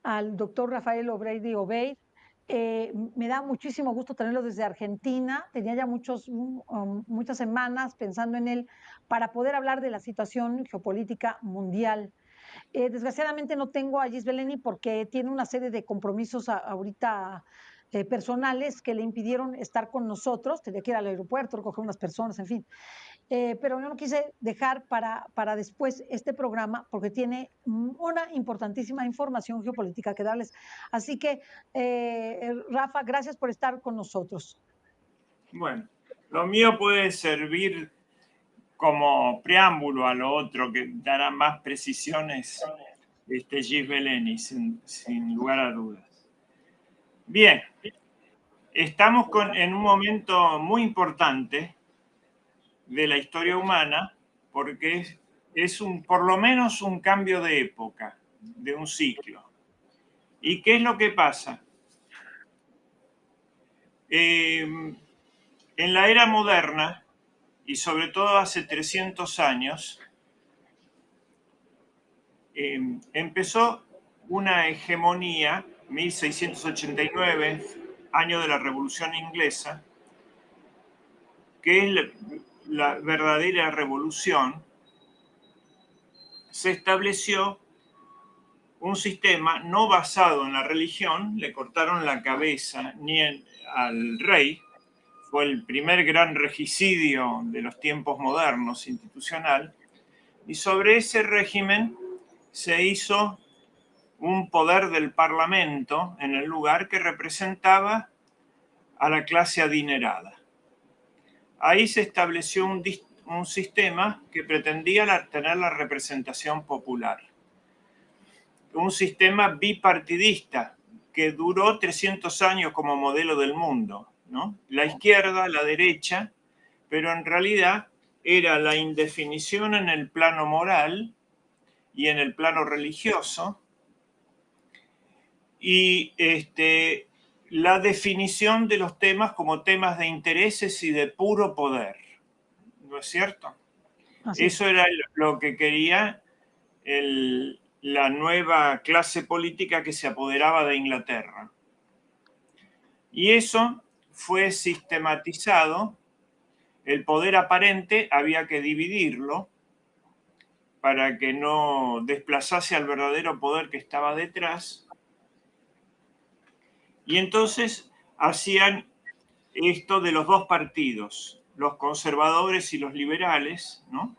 al doctor Rafael O'Brady Obeid. Me da muchísimo gusto tenerlo desde Argentina. Tenía ya muchas semanas pensando en él para poder hablar de la situación geopolítica mundial. Desgraciadamente no tengo a Gis Beleni porque tiene una serie de compromisos ahorita personales que le impidieron estar con nosotros. Tenía que ir al aeropuerto, recoger unas personas, en fin. Pero yo no quise dejar para después este programa porque tiene una importantísima información geopolítica que darles. Así que, Rafa, gracias por estar con nosotros. Bueno, lo mío puede servir como preámbulo a lo otro que dará más precisiones Gis Beleni, sin lugar a dudas. Bien, estamos en un momento muy importante de la historia humana porque por lo menos un cambio de época, de un ciclo. ¿Y qué es lo que pasa? En la era moderna, y sobre todo hace 300 años, empezó una hegemonía, 1689, año de la Revolución Inglesa, que es la verdadera revolución. Se estableció un sistema no basado en la religión, le cortaron la cabeza al rey, fue el primer gran regicidio de los tiempos modernos institucional, y sobre ese régimen se hizo un poder del parlamento en el lugar que representaba a la clase adinerada. Ahí se estableció un sistema que pretendía tener la representación popular. Un sistema bipartidista que duró 300 años como modelo del mundo, ¿no? La izquierda, la derecha, pero en realidad era la indefinición en el plano moral y en el plano religioso, y la definición de los temas como temas de intereses y de puro poder, ¿no es cierto? Así es. Eso era lo que quería la nueva clase política que se apoderaba de Inglaterra. Y eso fue sistematizado. El poder aparente había que dividirlo para que no desplazase al verdadero poder que estaba detrás. Y entonces hacían esto de los dos partidos, los conservadores y los liberales, ¿no?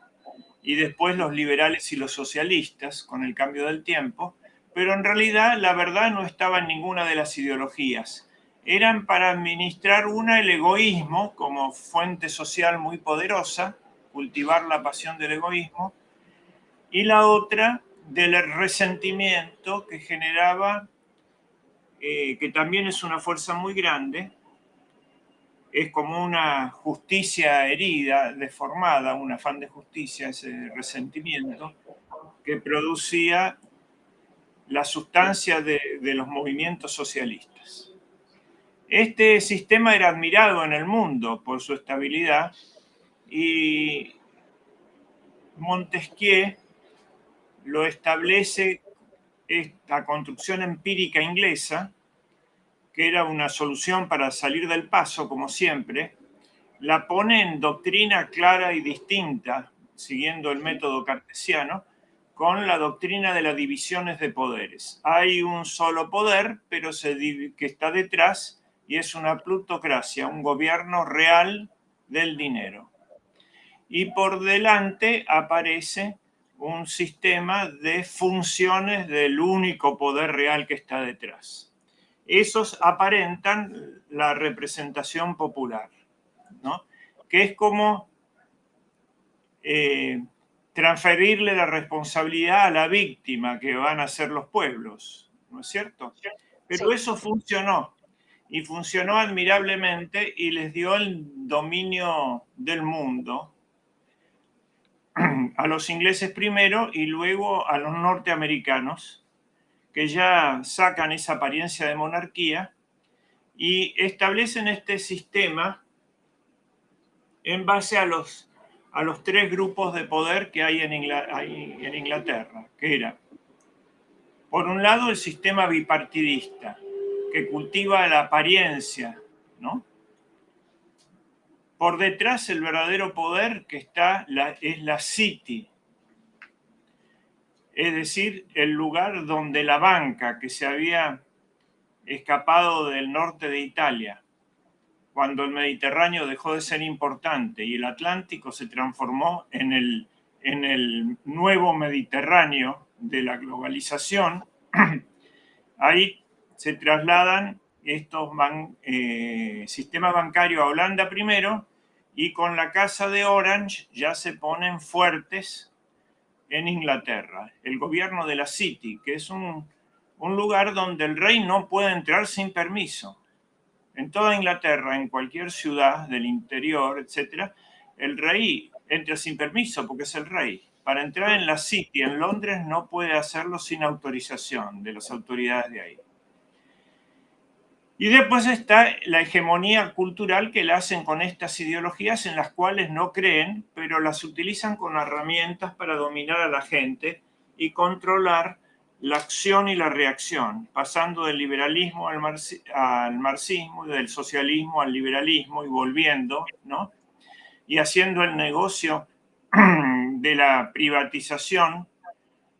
Y después los liberales y los socialistas con el cambio del tiempo, pero en realidad la verdad no estaba en ninguna de las ideologías. Eran para administrar una el egoísmo como fuente social muy poderosa, cultivar la pasión del egoísmo, y la otra del resentimiento que generaba, que también es una fuerza muy grande, es como una justicia herida, deformada, un afán de justicia, ese resentimiento, que producía la sustancia de los movimientos socialistas. Este sistema era admirado en el mundo por su estabilidad y Montesquieu lo establece, esta construcción empírica inglesa, que era una solución para salir del paso, como siempre, la pone en doctrina clara y distinta, siguiendo el método cartesiano, con la doctrina de las divisiones de poderes. Hay un solo poder, pero que está detrás, y es una plutocracia, un gobierno real del dinero. Y por delante aparece un sistema de funciones del único poder real que está detrás. Esos aparentan la representación popular, ¿no? Que es como transferirle la responsabilidad a la víctima, que van a ser los pueblos, ¿no es cierto? Pero Sí. eso funcionó, y funcionó admirablemente, y les dio el dominio del mundo a los ingleses primero y luego a los norteamericanos, que ya sacan esa apariencia de monarquía y establecen este sistema en base a los tres grupos de poder que hay en Inglaterra, que era, Por un lado, el sistema bipartidista, que cultiva la apariencia, ¿no? Por detrás, el verdadero poder que está es la City, es decir, el lugar donde la banca que se había escapado del norte de Italia, cuando el Mediterráneo dejó de ser importante y el Atlántico se transformó en el nuevo Mediterráneo de la globalización, ahí se trasladan estos sistemas bancarios a Holanda primero, y con la Casa de Orange ya se ponen fuertes en Inglaterra. El gobierno de la City, que es un lugar donde el rey no puede entrar sin permiso. En toda Inglaterra, en cualquier ciudad del interior, etc., el rey entra sin permiso porque es el rey. Para entrar en la City, en Londres, no puede hacerlo sin autorización de las autoridades de ahí. Y después está la hegemonía cultural que la hacen con estas ideologías en las cuales no creen, pero las utilizan como herramientas para dominar a la gente y controlar la acción y la reacción, pasando del liberalismo al marxismo, del socialismo al liberalismo y volviendo, ¿no? Y haciendo el negocio de la privatización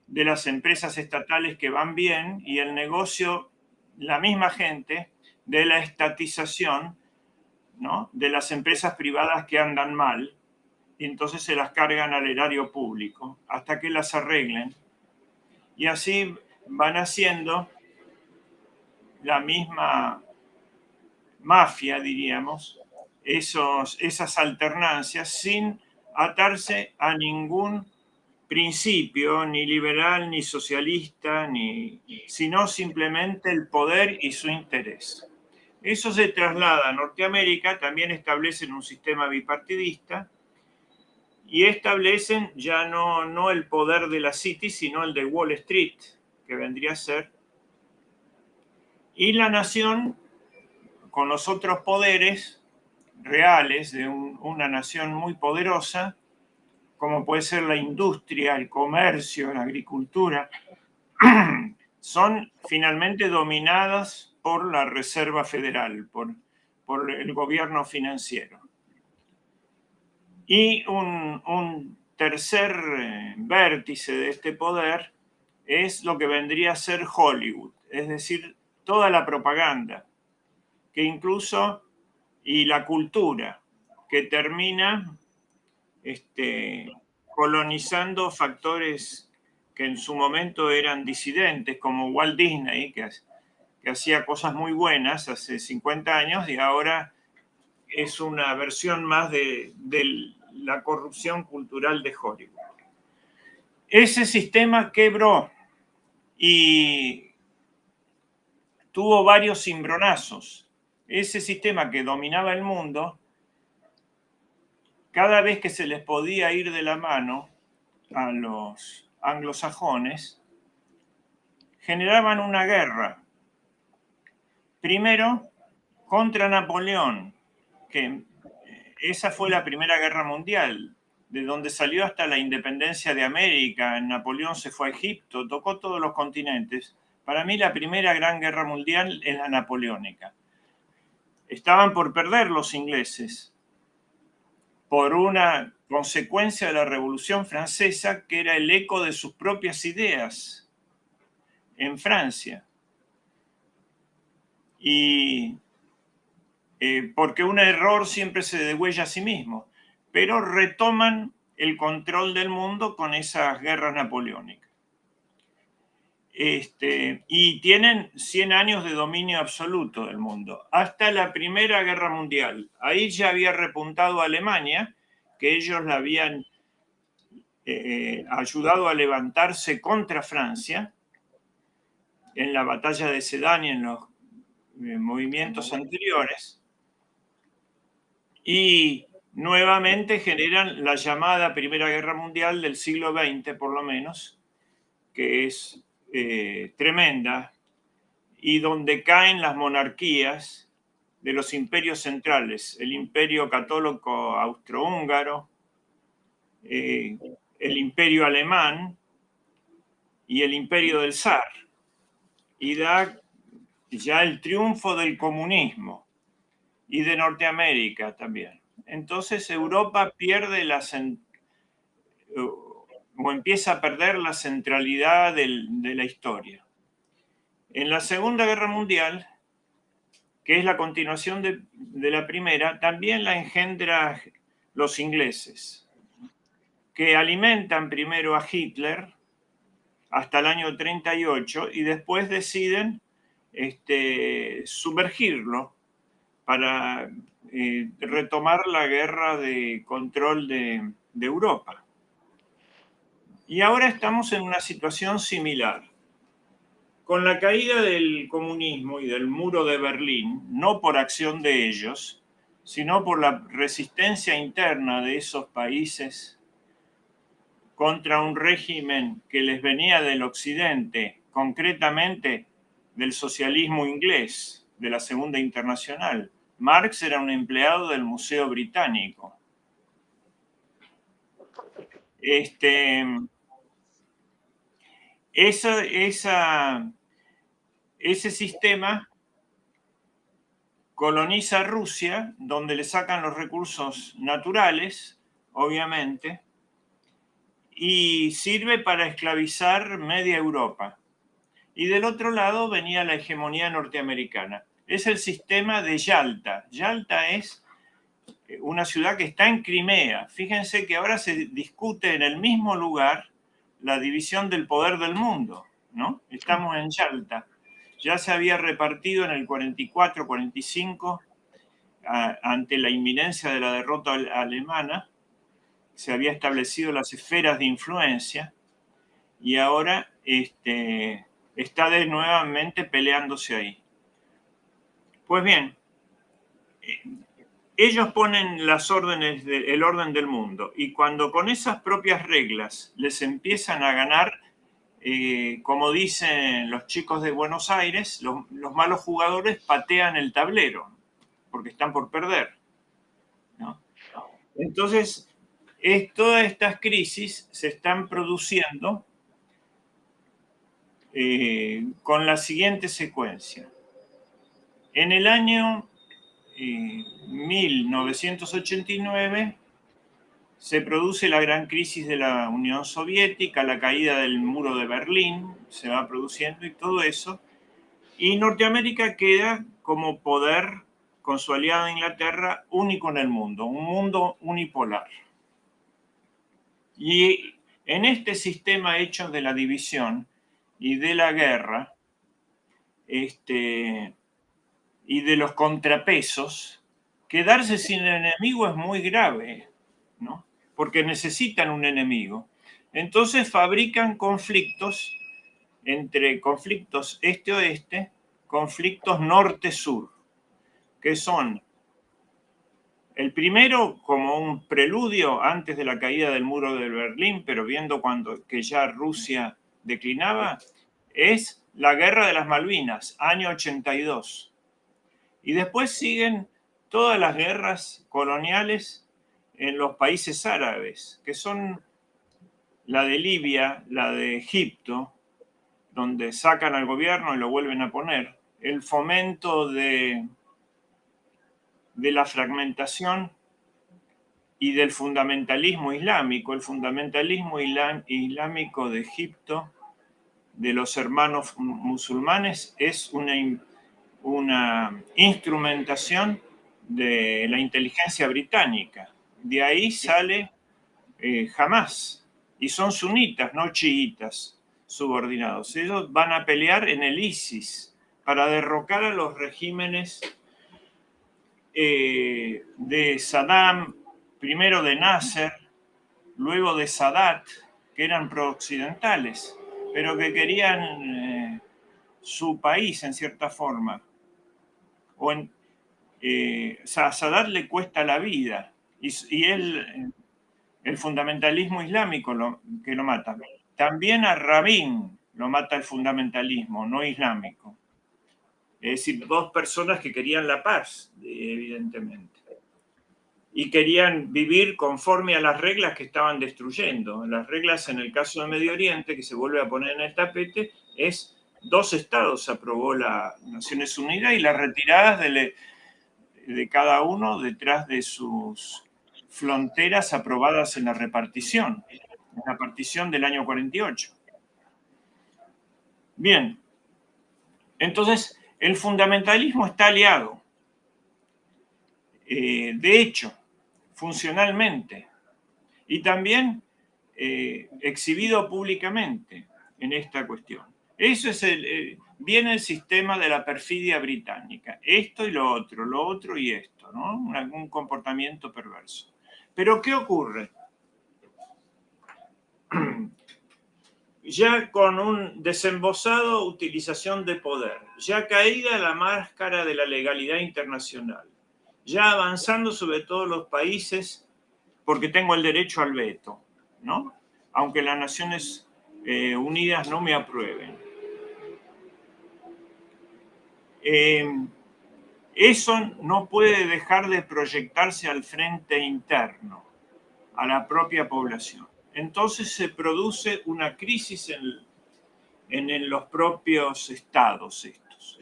de las empresas estatales que van bien y el negocio, la misma gente, de la estatización, ¿no? De las empresas privadas que andan mal, y entonces se las cargan al erario público hasta que las arreglen. Y así van haciendo la misma mafia, diríamos, esas alternancias sin atarse a ningún principio, ni liberal, ni socialista, sino simplemente el poder y su interés. Eso se traslada a Norteamérica, también establecen un sistema bipartidista y establecen ya no el poder de la City, sino el de Wall Street, que vendría a ser. Y la nación, con los otros poderes reales de una nación muy poderosa, como puede ser la industria, el comercio, la agricultura, son finalmente dominadas por la Reserva Federal, por el gobierno financiero. Y un tercer vértice de este poder es lo que vendría a ser Hollywood, es decir, toda la propaganda, que incluso, y la cultura, que termina colonizando factores que en su momento eran disidentes, como Walt Disney, que hacía cosas muy buenas hace 50 años y ahora es una versión más de la corrupción cultural de Hollywood. Ese sistema quebró y tuvo varios cimbronazos. Ese sistema que dominaba el mundo, cada vez que se les podía ir de la mano a los anglosajones, generaban una guerra. Primero, contra Napoleón, que esa fue la Primera Guerra Mundial, de donde salió hasta la independencia de América. Napoleón se fue a Egipto, tocó todos los continentes. Para mí la Primera Gran Guerra Mundial es la napoleónica. Estaban por perder los ingleses por una consecuencia de la Revolución Francesa que era el eco de sus propias ideas en Francia. Y porque un error siempre se degüella a sí mismo, pero retoman el control del mundo con esas guerras napoleónicas. Y tienen 100 años de dominio absoluto del mundo, hasta la Primera Guerra Mundial. Ahí ya había repuntado Alemania, que ellos la habían ayudado a levantarse contra Francia en la batalla de Sedan y en los movimientos anteriores, y nuevamente generan la llamada Primera Guerra Mundial del siglo XX, por lo menos, que es tremenda, y donde caen las monarquías de los imperios centrales, el imperio católico austrohúngaro, el imperio alemán y el imperio del zar. y da ya el triunfo del comunismo y de Norteamérica también. Entonces Europa pierde o empieza a perder la centralidad de la historia. En la Segunda Guerra Mundial, que es la continuación de la primera, también la engendra los ingleses, que alimentan primero a Hitler hasta el año 38 y después deciden sumergirlo para retomar la guerra de control de Europa. Y ahora estamos en una situación similar. Con la caída del comunismo y del muro de Berlín, no por acción de ellos, sino por la resistencia interna de esos países contra un régimen que les venía del occidente, concretamente del socialismo inglés, de la Segunda Internacional. Marx era un empleado del Museo Británico. Ese sistema coloniza Rusia, donde le sacan los recursos naturales, obviamente, y sirve para esclavizar media Europa. Y del otro lado venía la hegemonía norteamericana. Es el sistema de Yalta. Yalta es una ciudad que está en Crimea. Fíjense que ahora se discute en el mismo lugar la división del poder del mundo, ¿no? Estamos en Yalta. Ya se había repartido en el 44-45 ante la inminencia de la derrota alemana. Se había establecido las esferas de influencia y ahora está nuevamente peleándose ahí. Pues bien, ellos ponen las órdenes, el orden del mundo, y cuando con esas propias reglas les empiezan a ganar, como dicen los chicos de Buenos Aires, los malos jugadores patean el tablero, porque están por perder, ¿no? Entonces, todas estas crisis se están produciendo con la siguiente secuencia. En el año 1989 se produce la gran crisis de la Unión Soviética, la caída del muro de Berlín, se va produciendo y todo eso, y Norteamérica queda como poder, con su aliada Inglaterra, único en el mundo, un mundo unipolar. Y en este sistema hecho de la división y de la guerra, y de los contrapesos, quedarse sin enemigo es muy grave, ¿no? Porque necesitan un enemigo. Entonces fabrican conflictos entre conflictos este-oeste, conflictos norte-sur, que son el primero como un preludio antes de la caída del muro de Berlín, pero viendo que ya Rusia declinaba, es la Guerra de las Malvinas, año 82. Y después siguen todas las guerras coloniales en los países árabes, que son la de Libia, la de Egipto, donde sacan al gobierno y lo vuelven a poner, el fomento de la fragmentación y del fundamentalismo islámico. El fundamentalismo islámico de Egipto, de los hermanos musulmanes, es una instrumentación de la inteligencia británica. De ahí sale Hamás, y son sunitas, no chiitas, subordinados. Ellos van a pelear en el ISIS para derrocar a los regímenes de Saddam, primero de Nasser, luego de Sadat, que eran pro-occidentales, pero que querían su país en cierta forma. A Sadat le cuesta la vida y el fundamentalismo islámico que lo mata. También a Rabin lo mata el fundamentalismo, no islámico. Es decir, dos personas que querían la paz, evidentemente. Y querían vivir conforme a las reglas que estaban destruyendo. Las reglas en el caso de Medio Oriente, que se vuelve a poner en el tapete, es 2 estados aprobó las Naciones Unidas y las retiradas de cada uno detrás de sus fronteras aprobadas en la partición del año 48. Bien, entonces el fundamentalismo está aliado, de hecho, funcionalmente, y también exhibido públicamente en esta cuestión. Eso es viene el sistema de la perfidia británica. Esto y lo otro y esto, ¿no? Un comportamiento perverso. Pero ¿qué ocurre? Ya con un desembosado utilización de poder, ya caída la máscara de la legalidad internacional, ya avanzando sobre todos los países porque tengo el derecho al veto, ¿no? Aunque las Naciones Unidas no me aprueben. Eso no puede dejar de proyectarse al frente interno, a la propia población. Entonces se produce una crisis en los propios estados estos.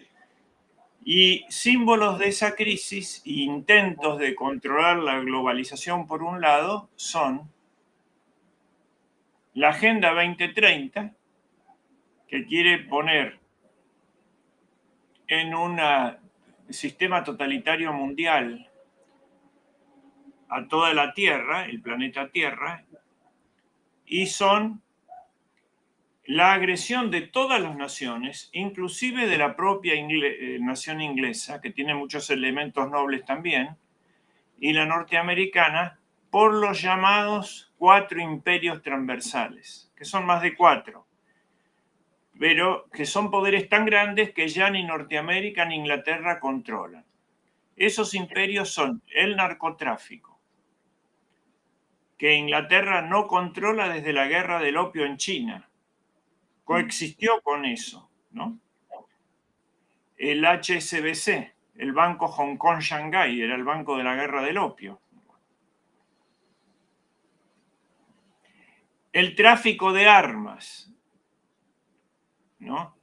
Y símbolos de esa crisis e intentos de controlar la globalización por un lado son la Agenda 2030, que quiere poner en un sistema totalitario mundial a toda la Tierra, el planeta Tierra, y son la agresión de todas las naciones, inclusive de la propia nación inglesa, que tiene muchos elementos nobles también, y la norteamericana, por los llamados 4 imperios transversales, que son más de 4, pero que son poderes tan grandes que ya ni Norteamérica ni Inglaterra controlan. Esos imperios son el narcotráfico, que Inglaterra no controla desde la guerra del opio en China, coexistió con eso, ¿no? El HSBC, el Banco Hong Kong-Shanghai, era el banco de la guerra del opio. El tráfico de armas, ¿no?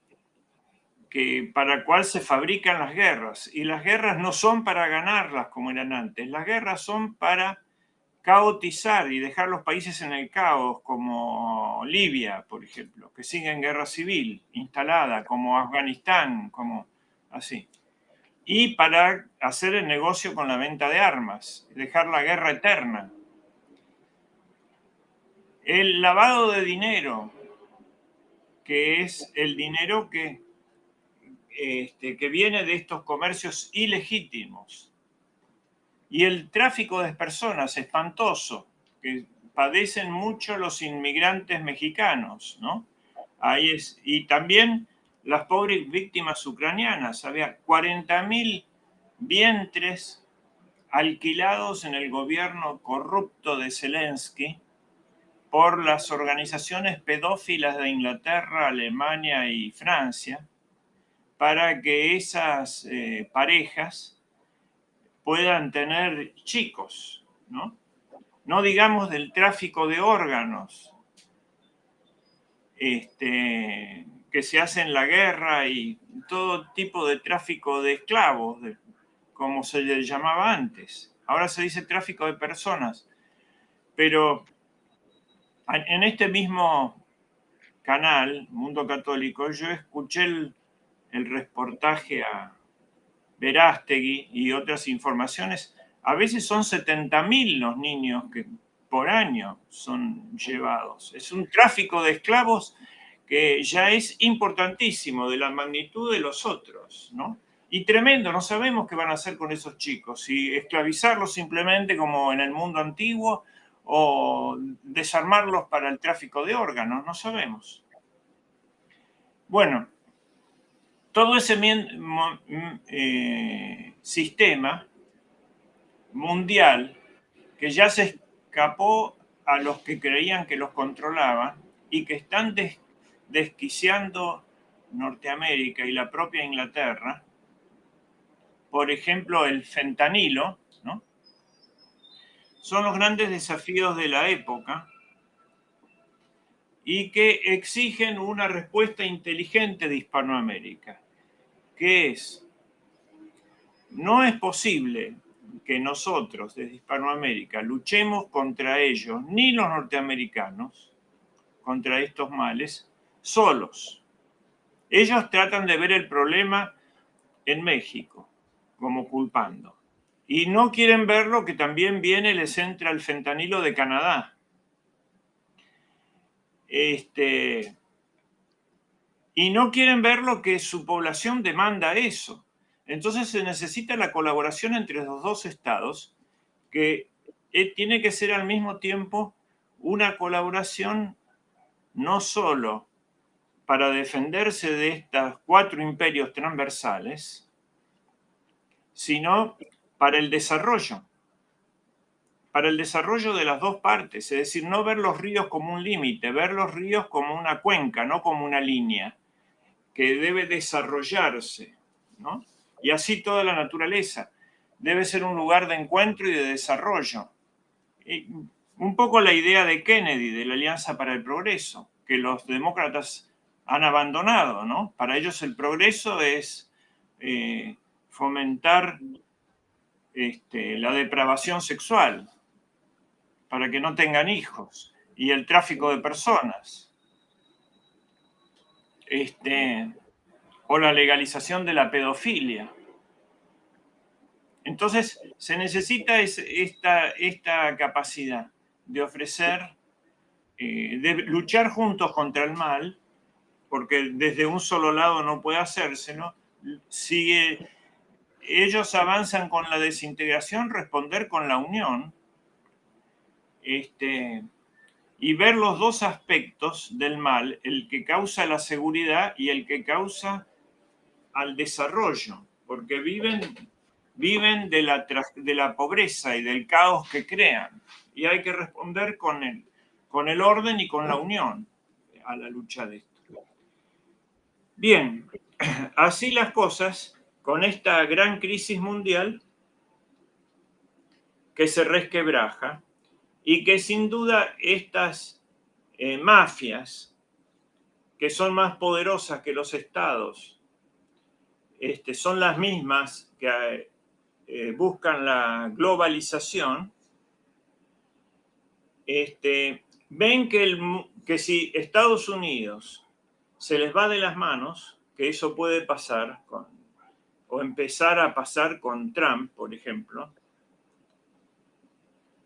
Para el cual se fabrican las guerras. Y las guerras no son para ganarlas como eran antes, las guerras son para caotizar y dejar los países en el caos, como Libia, por ejemplo, que sigue en guerra civil instalada, como Afganistán, como así. Y para hacer el negocio con la venta de armas, dejar la guerra eterna. El lavado de dinero, que es el dinero que viene de estos comercios ilegítimos. Y el tráfico de personas espantoso, que padecen mucho los inmigrantes mexicanos, ¿no? Ahí es. Y también las pobres víctimas ucranianas. Había 40.000 vientres alquilados en el gobierno corrupto de Zelensky por las organizaciones pedófilas de Inglaterra, Alemania y Francia, para que esas parejas puedan tener chicos, ¿no? No digamos del tráfico de órganos que se hace en la guerra y todo tipo de tráfico de esclavos, como se le llamaba antes. Ahora se dice tráfico de personas, pero en este mismo canal, Mundo Católico, yo escuché el reportaje a Verástegui y otras informaciones. A veces son 70.000 los niños que por año son llevados. Es un tráfico de esclavos que ya es importantísimo, de la magnitud de los otros, ¿no? Y tremendo, no sabemos qué van a hacer con esos chicos, si esclavizarlos simplemente como en el mundo antiguo o desarmarlos para el tráfico de órganos, no sabemos. Bueno, todo ese sistema mundial que ya se escapó a los que creían que los controlaban y que están desquiciando Norteamérica y la propia Inglaterra, por ejemplo, el fentanilo, ¿no? Son los grandes desafíos de la época y que exigen una respuesta inteligente de Hispanoamérica, que es, no es posible que nosotros desde Hispanoamérica luchemos contra ellos, ni los norteamericanos, contra estos males, solos. Ellos tratan de ver el problema en México, como culpando. Y no quieren verlo que también viene, les entra el fentanilo de Canadá. Y no quieren ver lo que su población demanda eso. Entonces se necesita la colaboración entre los dos estados, que tiene que ser al mismo tiempo una colaboración no solo para defenderse de estos 4 imperios transversales, sino para el desarrollo de las dos partes, es decir, no ver los ríos como un límite, ver los ríos como una cuenca, no como una línea que debe desarrollarse, ¿no? Y así toda la naturaleza debe ser un lugar de encuentro y de desarrollo. Y un poco la idea de Kennedy, de la Alianza para el Progreso, que los demócratas han abandonado, ¿no? Para ellos el progreso es fomentar la depravación sexual para que no tengan hijos y el tráfico de personas. O la legalización de la pedofilia. Entonces, se necesita esta capacidad de ofrecer, de luchar juntos contra el mal, porque desde un solo lado no puede hacerse, ¿no? Si ellos avanzan con la desintegración, responder con la unión, y ver los dos aspectos del mal, el que causa la seguridad y el que causa al desarrollo, porque viven de la pobreza y del caos que crean. Y hay que responder con el orden y con la unión a la lucha de esto. Bien, así las cosas, con esta gran crisis mundial que se resquebraja y que sin duda estas mafias, que son más poderosas que los estados, son las mismas que buscan la globalización, ven que si Estados Unidos se les va de las manos, que eso puede pasar o empezar a pasar con Trump, por ejemplo,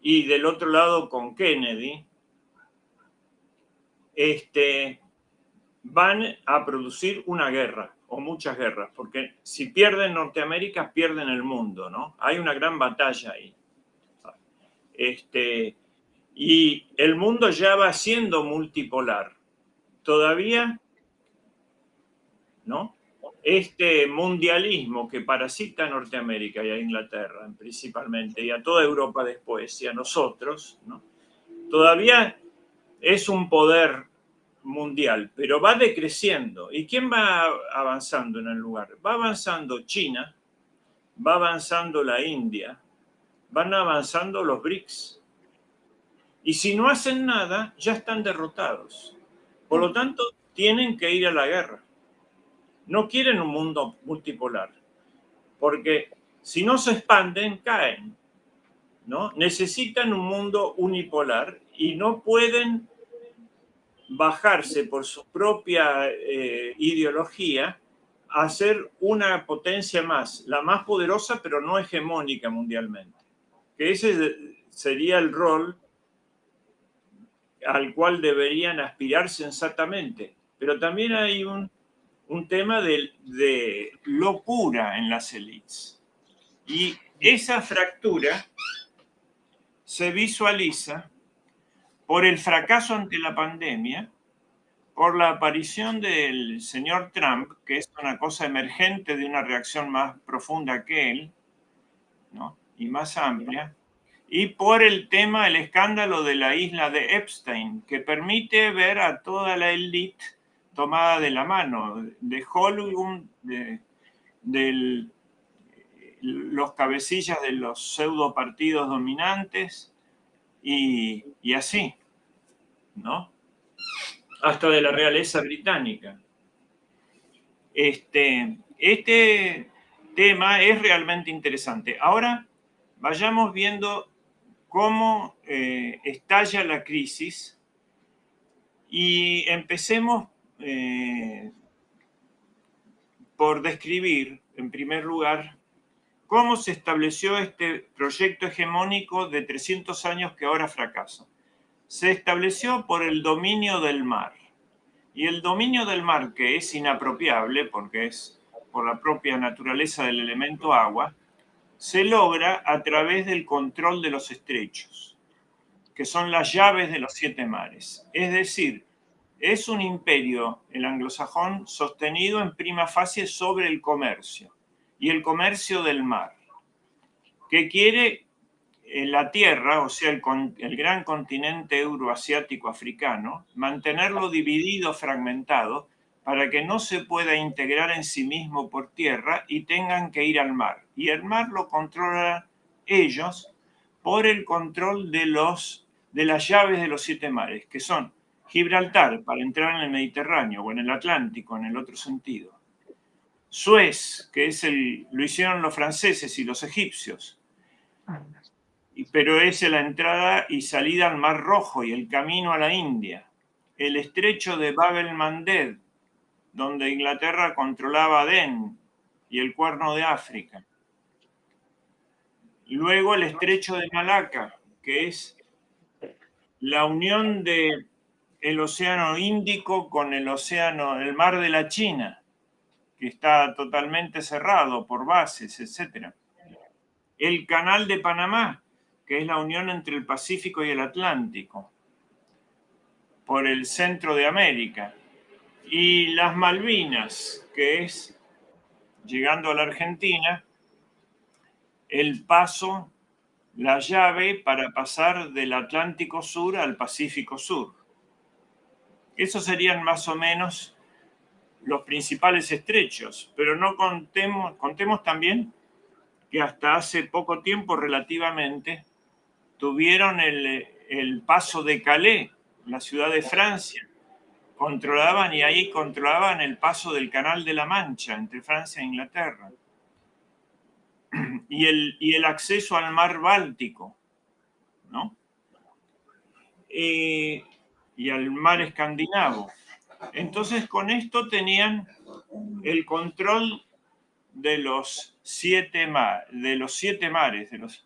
y del otro lado con Kennedy, van a producir una guerra o muchas guerras, porque si pierden Norteamérica, pierden el mundo, ¿no? Hay una gran batalla ahí. Y el mundo ya va siendo multipolar. Todavía, ¿no? Este mundialismo que parasita a Norteamérica y a Inglaterra principalmente, y a toda Europa después, y a nosotros, ¿no? Todavía es un poder mundial, pero va decreciendo. ¿Y quién va avanzando en el lugar? Va avanzando China, va avanzando la India, van avanzando los BRICS. Y si no hacen nada, ya están derrotados. Por lo tanto, tienen que ir a la guerra. No quieren un mundo multipolar, porque si no se expanden, caen, ¿no? Necesitan un mundo unipolar y no pueden bajarse por su propia ideología a ser una potencia más, la más poderosa, pero no hegemónica mundialmente. Que ese sería el rol al cual deberían aspirar sensatamente. Pero también hay un tema de locura en las élites. Y esa fractura se visualiza por el fracaso ante la pandemia, por la aparición del señor Trump, que es una cosa emergente de una reacción más profunda que él, ¿no? Y más amplia, y por el escándalo de la isla de Epstein, que permite ver a toda la élite tomada de la mano, de Hollywood, de los cabecillas de los pseudo partidos dominantes y así, ¿no? hasta de la realeza británica. Este tema es realmente interesante. Ahora vayamos viendo cómo estalla la crisis y empecemos por describir, en primer lugar, cómo se estableció este proyecto hegemónico de 300 años que ahora fracasa. Se estableció por el dominio del mar. Y el dominio del mar, que es inapropiable porque es por la propia naturaleza del elemento agua, se logra a través del control de los estrechos, que son las llaves de los 7 mares. Es decir, es un imperio, el anglosajón, sostenido en prima facie sobre el comercio, y el comercio del mar, que quiere la tierra, o sea, el gran continente euroasiático africano, mantenerlo dividido, fragmentado, para que no se pueda integrar en sí mismo por tierra y tengan que ir al mar. Y el mar lo controlan ellos por el control de las llaves de los 7 mares, que son Gibraltar, para entrar en el Mediterráneo, o en el Atlántico, en el otro sentido. Suez, que lo hicieron los franceses y los egipcios, pero es la entrada y salida al Mar Rojo y el camino a la India. El estrecho de Bab el-Mandeb, donde Inglaterra controlaba Adén y el Cuerno de África. Luego el estrecho de Malaca, que es la unión del Océano Índico con el Mar de la China, que está totalmente cerrado por bases, etc. El Canal de Panamá, que es la unión entre el Pacífico y el Atlántico, por el centro de América. Y las Malvinas, que es, llegando a la Argentina, el paso, la llave para pasar del Atlántico Sur al Pacífico Sur. Esos serían más o menos los principales estrechos, pero no contemos también que hasta hace poco tiempo relativamente tuvieron el paso de Calais, la ciudad de Francia, controlaban el paso del Canal de la Mancha entre Francia e Inglaterra, y el acceso al mar Báltico, ¿no? Y al mar escandinavo. Entonces, con esto tenían el control de los 7 mares,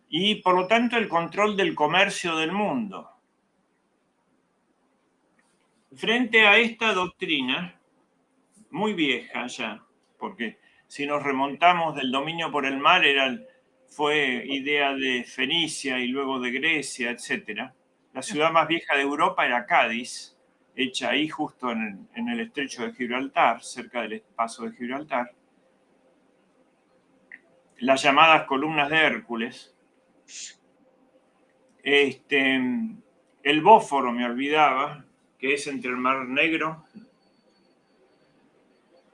y por lo tanto el control del comercio del mundo. Frente a esta doctrina, muy vieja ya, porque si nos remontamos del dominio por el mar, fue idea de Fenicia y luego de Grecia, etc. La ciudad más vieja de Europa era Cádiz, hecha ahí justo en el estrecho de Gibraltar, cerca del paso de Gibraltar. Las llamadas columnas de Hércules. El Bósforo, me olvidaba, que es entre el Mar Negro.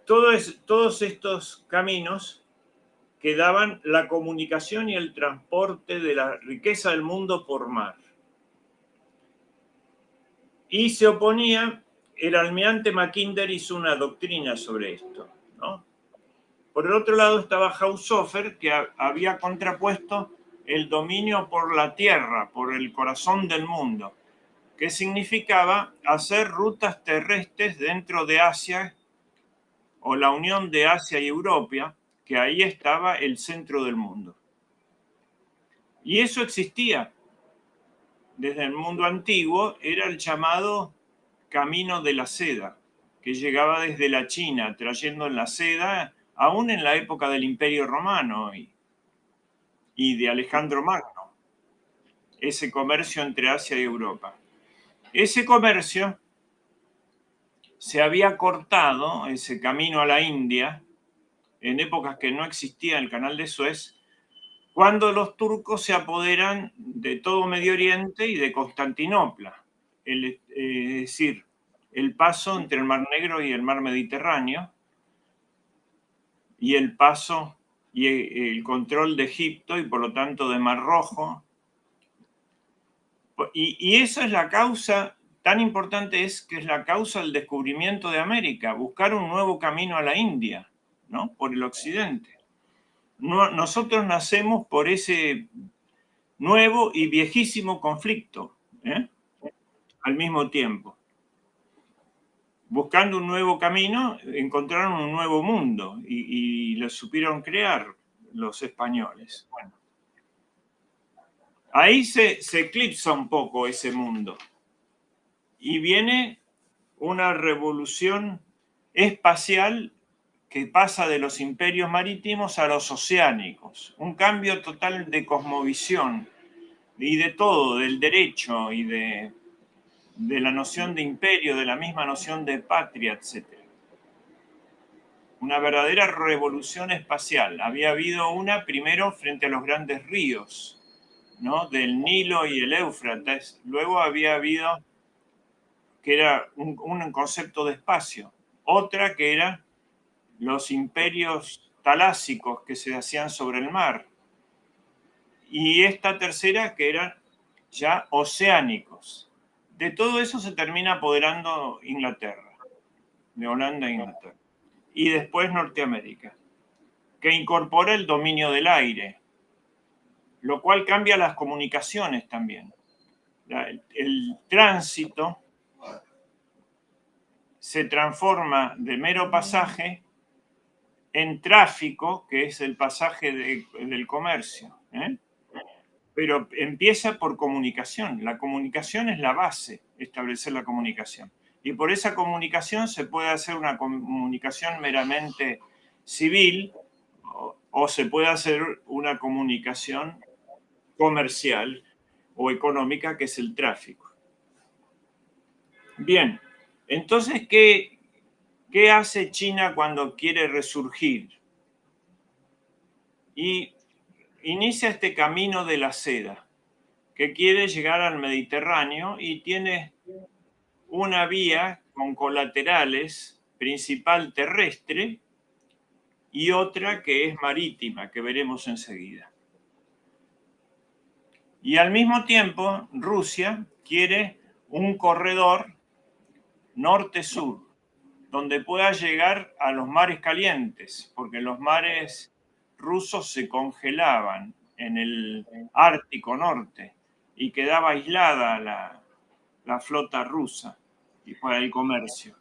Todos estos caminos que daban la comunicación y el transporte de la riqueza del mundo por mar. Y se oponía, el almirante Mackinder hizo una doctrina sobre esto, ¿no? Por el otro lado estaba Haushofer, que había contrapuesto el dominio por la tierra, por el corazón del mundo, que significaba hacer rutas terrestres dentro de Asia, o la unión de Asia y Europa, que ahí estaba el centro del mundo. Y eso existía desde el mundo antiguo, era el llamado Camino de la Seda, que llegaba desde la China, trayendo la seda, aún en la época del Imperio Romano y de Alejandro Magno, ese comercio entre Asia y Europa. Ese comercio se había cortado, ese camino a la India, en épocas que no existía el Canal de Suez, cuando los turcos se apoderan de todo Medio Oriente y de Constantinopla, es decir, el paso entre el Mar Negro y el Mar Mediterráneo, y el paso y el control de Egipto y por lo tanto de Mar Rojo. Y esa es la causa tan importante es que es la causa del descubrimiento de América, buscar un nuevo camino a la India, ¿no? Por el occidente. Nosotros nacemos por ese nuevo y viejísimo conflicto, al mismo tiempo. Buscando un nuevo camino, encontraron un nuevo mundo y lo supieron crear los españoles. Bueno, ahí se eclipsa un poco ese mundo y viene una revolución espacial que pasa de los imperios marítimos a los oceánicos, un cambio total de cosmovisión y de todo, del derecho y de la noción de imperio, de la misma noción de patria, etc. Una verdadera revolución espacial. Había habido una primero frente a los grandes ríos, ¿no? Del Nilo y el Éufrates. Luego había habido, que era un concepto de espacio. Otra que era los imperios talásicos que se hacían sobre el mar. Y esta tercera que eran ya oceánicos. De todo eso se termina apoderando Inglaterra, de Holanda a Inglaterra. Y después Norteamérica, que incorpora el dominio del aire, lo cual cambia las comunicaciones también. El tránsito se transforma de mero pasaje en tráfico, que es el pasaje del comercio. Pero empieza por comunicación. La comunicación es la base, establecer la comunicación. Y por esa comunicación se puede hacer una comunicación meramente civil o se puede hacer una comunicación comercial o económica, que es el tráfico. Bien, entonces, ¿qué hace China cuando quiere resurgir? Y inicia este camino de la seda, que quiere llegar al Mediterráneo y tiene una vía con colaterales, principal terrestre y otra que es marítima, que veremos enseguida. Y al mismo tiempo, Rusia quiere un corredor norte-sur, donde pueda llegar a los mares calientes, porque los mares rusos se congelaban en el Ártico Norte y quedaba aislada la flota rusa y para el comercio.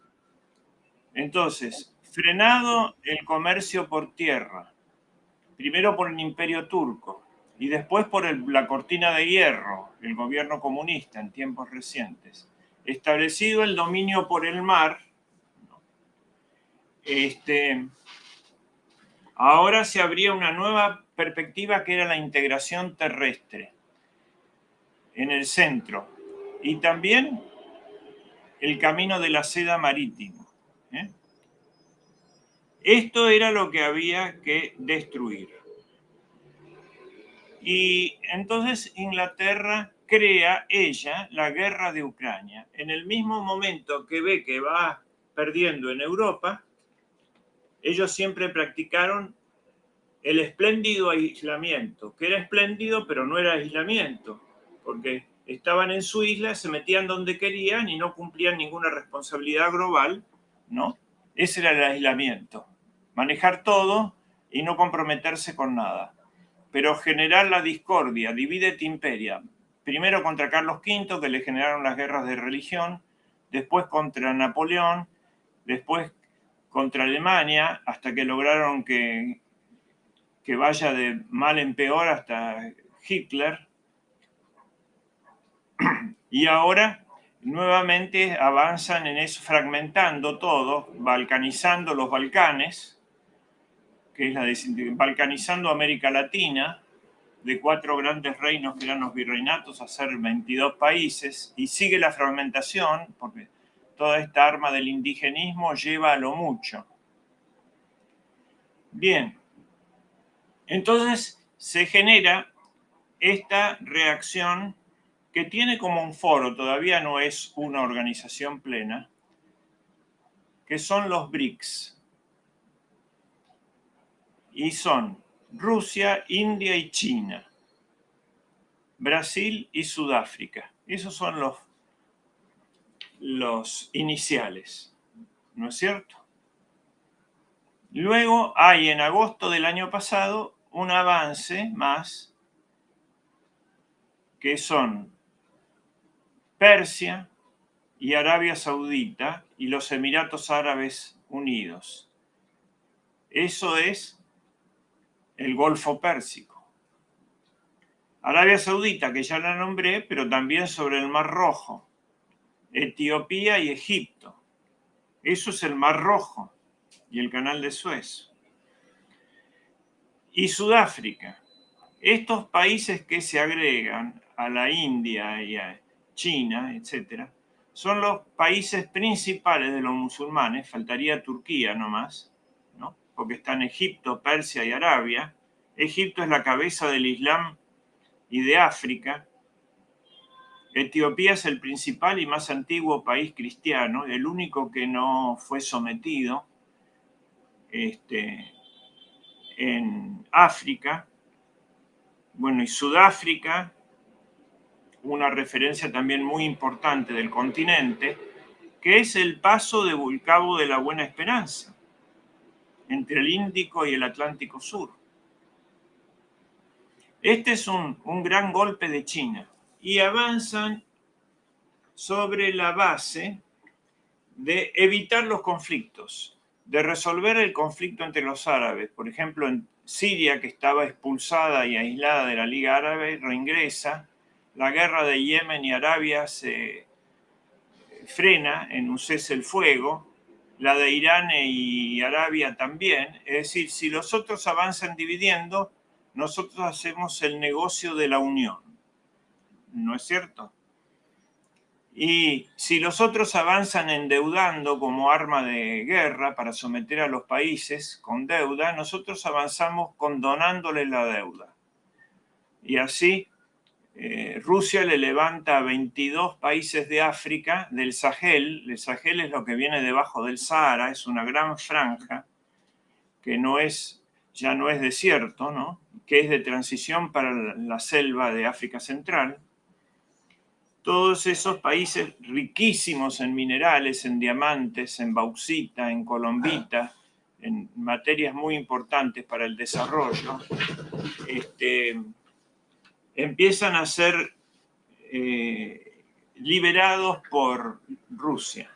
Entonces, frenado el comercio por tierra, primero por el Imperio Turco y después por la Cortina de Hierro, el gobierno comunista en tiempos recientes, establecido el dominio por el mar, ahora se abría una nueva perspectiva que era la integración terrestre en el centro y también el camino de la seda marítimo. Esto era lo que había que destruir. Y entonces Inglaterra crea ella la guerra de Ucrania. En el mismo momento que ve que va perdiendo en Europa, ellos siempre practicaron el espléndido aislamiento, que era espléndido pero no era aislamiento, porque estaban en su isla, se metían donde querían y no cumplían ninguna responsabilidad global, ¿no? Ese era el aislamiento, manejar todo y no comprometerse con nada, pero generar la discordia, divídete imperia, primero contra Carlos V, que le generaron las guerras de religión, después contra Napoleón, después contra Alemania, hasta que lograron que vaya de mal en peor hasta Hitler. Y ahora nuevamente avanzan en eso, fragmentando todo, balcanizando los Balcanes, que es balcanizando América Latina, de 4 grandes reinos que eran los virreinatos a ser 22 países, y sigue la fragmentación, porque toda esta arma del indigenismo lleva a lo mucho. Bien, entonces se genera esta reacción que tiene como un foro, todavía no es una organización plena, que son los BRICS. Y son Rusia, India y China, Brasil y Sudáfrica. Esos son los iniciales, ¿no es cierto? Luego hay en agosto del año pasado un avance más, que son Persia y Arabia Saudita y los Emiratos Árabes Unidos. Eso es el Golfo Pérsico. Arabia Saudita, que ya la nombré, pero también sobre el Mar Rojo, Etiopía y Egipto. Eso es el Mar Rojo y el Canal de Suez. Y Sudáfrica. Estos países que se agregan a la India y a China, etcétera, son los países principales de los musulmanes. Faltaría Turquía nomás, ¿no? Porque están Egipto, Persia y Arabia. Egipto es la cabeza del Islam y de África. Etiopía es el principal y más antiguo país cristiano, el único que no fue sometido en África. Bueno, y Sudáfrica, una referencia también muy importante del continente, que es el paso del Cabo de la Buena Esperanza, entre el Índico y el Atlántico Sur. Este es un gran golpe de China y avanzan sobre la base de evitar los conflictos, de resolver el conflicto entre los árabes. Por ejemplo, en Siria, que estaba expulsada y aislada de la Liga Árabe, reingresa. La guerra de Yemen y Arabia se frena en un cese el fuego. La de Irán y Arabia también. Es decir, si los otros avanzan dividiendo, nosotros hacemos el negocio de la unión. ¿No es cierto? Y si los otros avanzan endeudando como arma de guerra para someter a los países con deuda, nosotros avanzamos condonándoles la deuda. Y así Rusia le levanta a 22 países de África, del Sahel. El Sahel es lo que viene debajo del Sahara, es una gran franja que ya no es desierto, ¿no? Que es de transición para la selva de África Central. Todos esos países riquísimos en minerales, en diamantes, en bauxita, en colombita, en materias muy importantes para el desarrollo, empiezan a ser liberados por Rusia.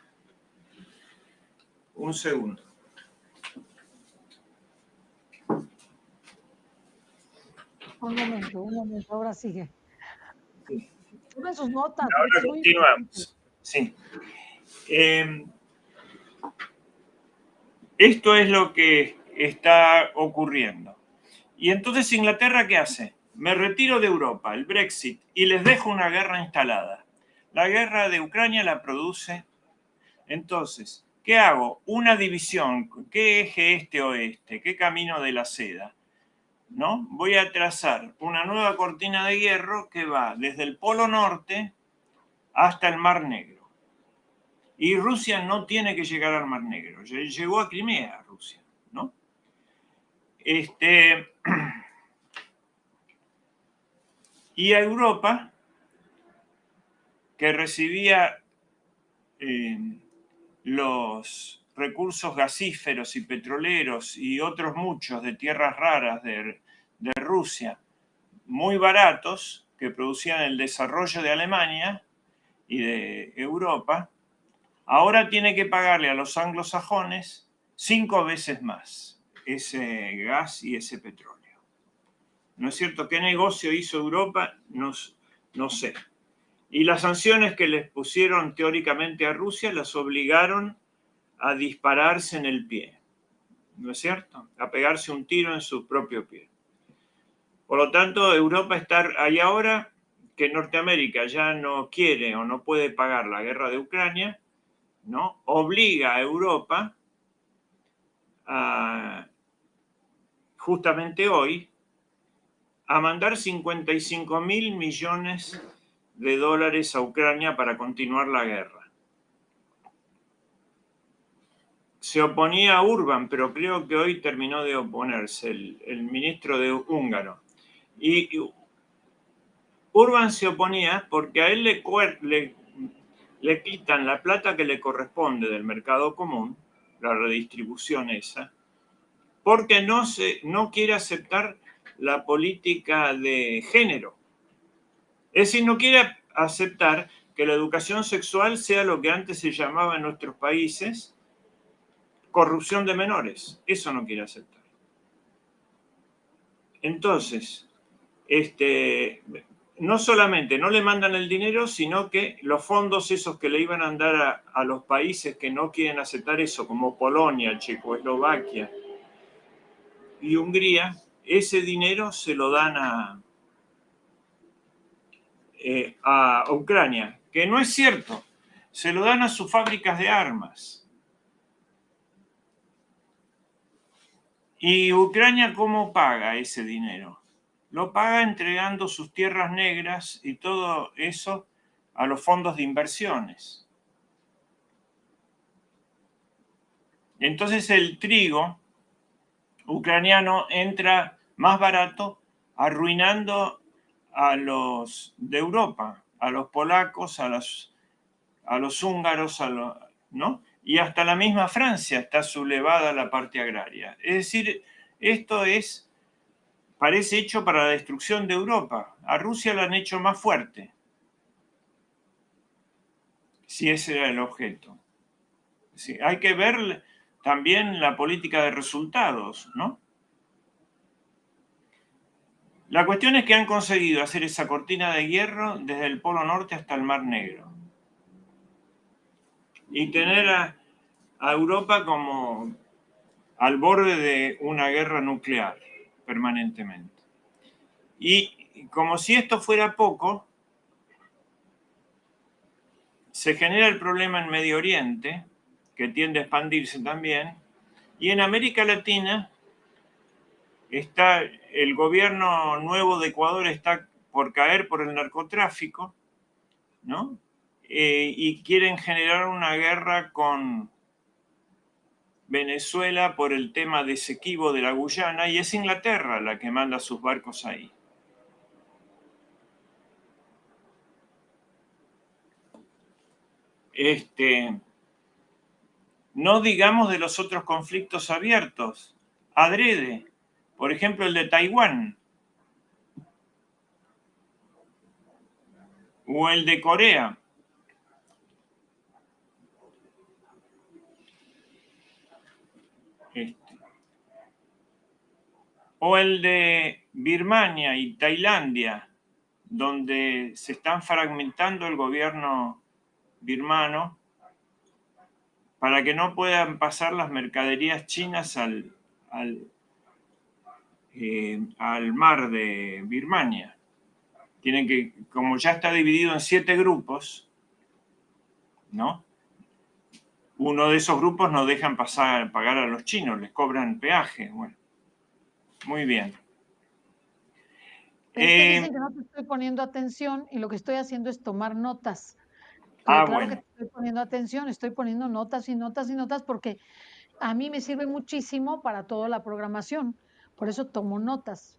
Un segundo. Un momento, ahora sigue. Sí. Tomen sus notas. Ahora continuamos. Sí. Esto es lo que está ocurriendo. Y entonces Inglaterra, ¿qué hace? Me retiro de Europa, el Brexit, y les dejo una guerra instalada. La guerra de Ucrania la produce. Entonces, ¿qué hago? Una división. ¿Qué eje este-oeste? ¿Qué camino de la seda? ¿No? Voy a trazar una nueva cortina de hierro que va desde el Polo Norte hasta el Mar Negro. Y Rusia no tiene que llegar al Mar Negro. Llegó a Crimea, Rusia, ¿no? Y a Europa, que recibía los recursos gasíferos y petroleros y otros muchos de tierras raras de Rusia, muy baratos, que producían el desarrollo de Alemania y de Europa, ahora tiene que pagarle a los anglosajones 5 veces más ese gas y ese petróleo. ¿No es cierto? ¿Qué negocio hizo Europa? No sé. Y las sanciones que les pusieron teóricamente a Rusia las obligaron a dispararse en el pie. ¿No es cierto? A pegarse un tiro en su propio pie. Por lo tanto, Europa está ahí ahora que Norteamérica ya no quiere o no puede pagar la guerra de Ucrania, ¿no? Obliga a Europa justamente hoy a mandar 55.000 millones de dólares a Ucrania para continuar la guerra. Se oponía a Urban, pero creo que hoy terminó de oponerse el ministro de húngaro. Y Urban se oponía porque a él le quitan la plata que le corresponde del mercado común, la redistribución esa, porque no quiere aceptar la política de género. Es decir, no quiere aceptar que la educación sexual sea lo que antes se llamaba en nuestros países corrupción de menores. Eso no quiere aceptar. Entonces, no solamente no le mandan el dinero, sino que los fondos esos que le iban a dar a los países que no quieren aceptar eso, como Polonia, Checoslovaquia y Hungría, ese dinero se lo dan a Ucrania, que no es cierto, se lo dan a sus fábricas de armas. ¿Y Ucrania cómo paga ese dinero? Lo paga entregando sus tierras negras y todo eso a los fondos de inversiones. Entonces el trigo ucraniano entra más barato, arruinando a los de Europa, a los polacos, a los húngaros, ¿no? Y hasta la misma Francia está sublevada la parte agraria. Es decir, esto parece hecho para la destrucción de Europa. A Rusia la han hecho más fuerte, si ese era el objeto. Sí, hay que ver también la política de resultados, ¿no? La cuestión es que han conseguido hacer esa cortina de hierro desde el Polo Norte hasta el Mar Negro. Y tener a Europa como al borde de una guerra nuclear permanentemente. Y como si esto fuera poco, se genera el problema en Medio Oriente, que tiende a expandirse también, y en América Latina el gobierno nuevo de Ecuador está por caer por el narcotráfico, ¿no? Y quieren generar una guerra con Venezuela por el tema de Esequibo de la Guyana, y es Inglaterra la que manda sus barcos ahí. No digamos de los otros conflictos abiertos, adrede, por ejemplo el de Taiwán o el de Corea. O el de Birmania y Tailandia, donde se están fragmentando el gobierno birmano para que no puedan pasar las mercaderías chinas al mar de Birmania. Tienen que, como ya está dividido en 7 grupos, ¿no? Uno de esos grupos no dejan pagar a los chinos, les cobran peaje. Bueno, muy bien. Es que dicen que no te estoy poniendo atención y lo que estoy haciendo es tomar notas. Pero claro bueno. que te estoy poniendo atención, estoy poniendo notas y notas y notas porque a mí me sirve muchísimo para toda la programación. Por eso tomo notas.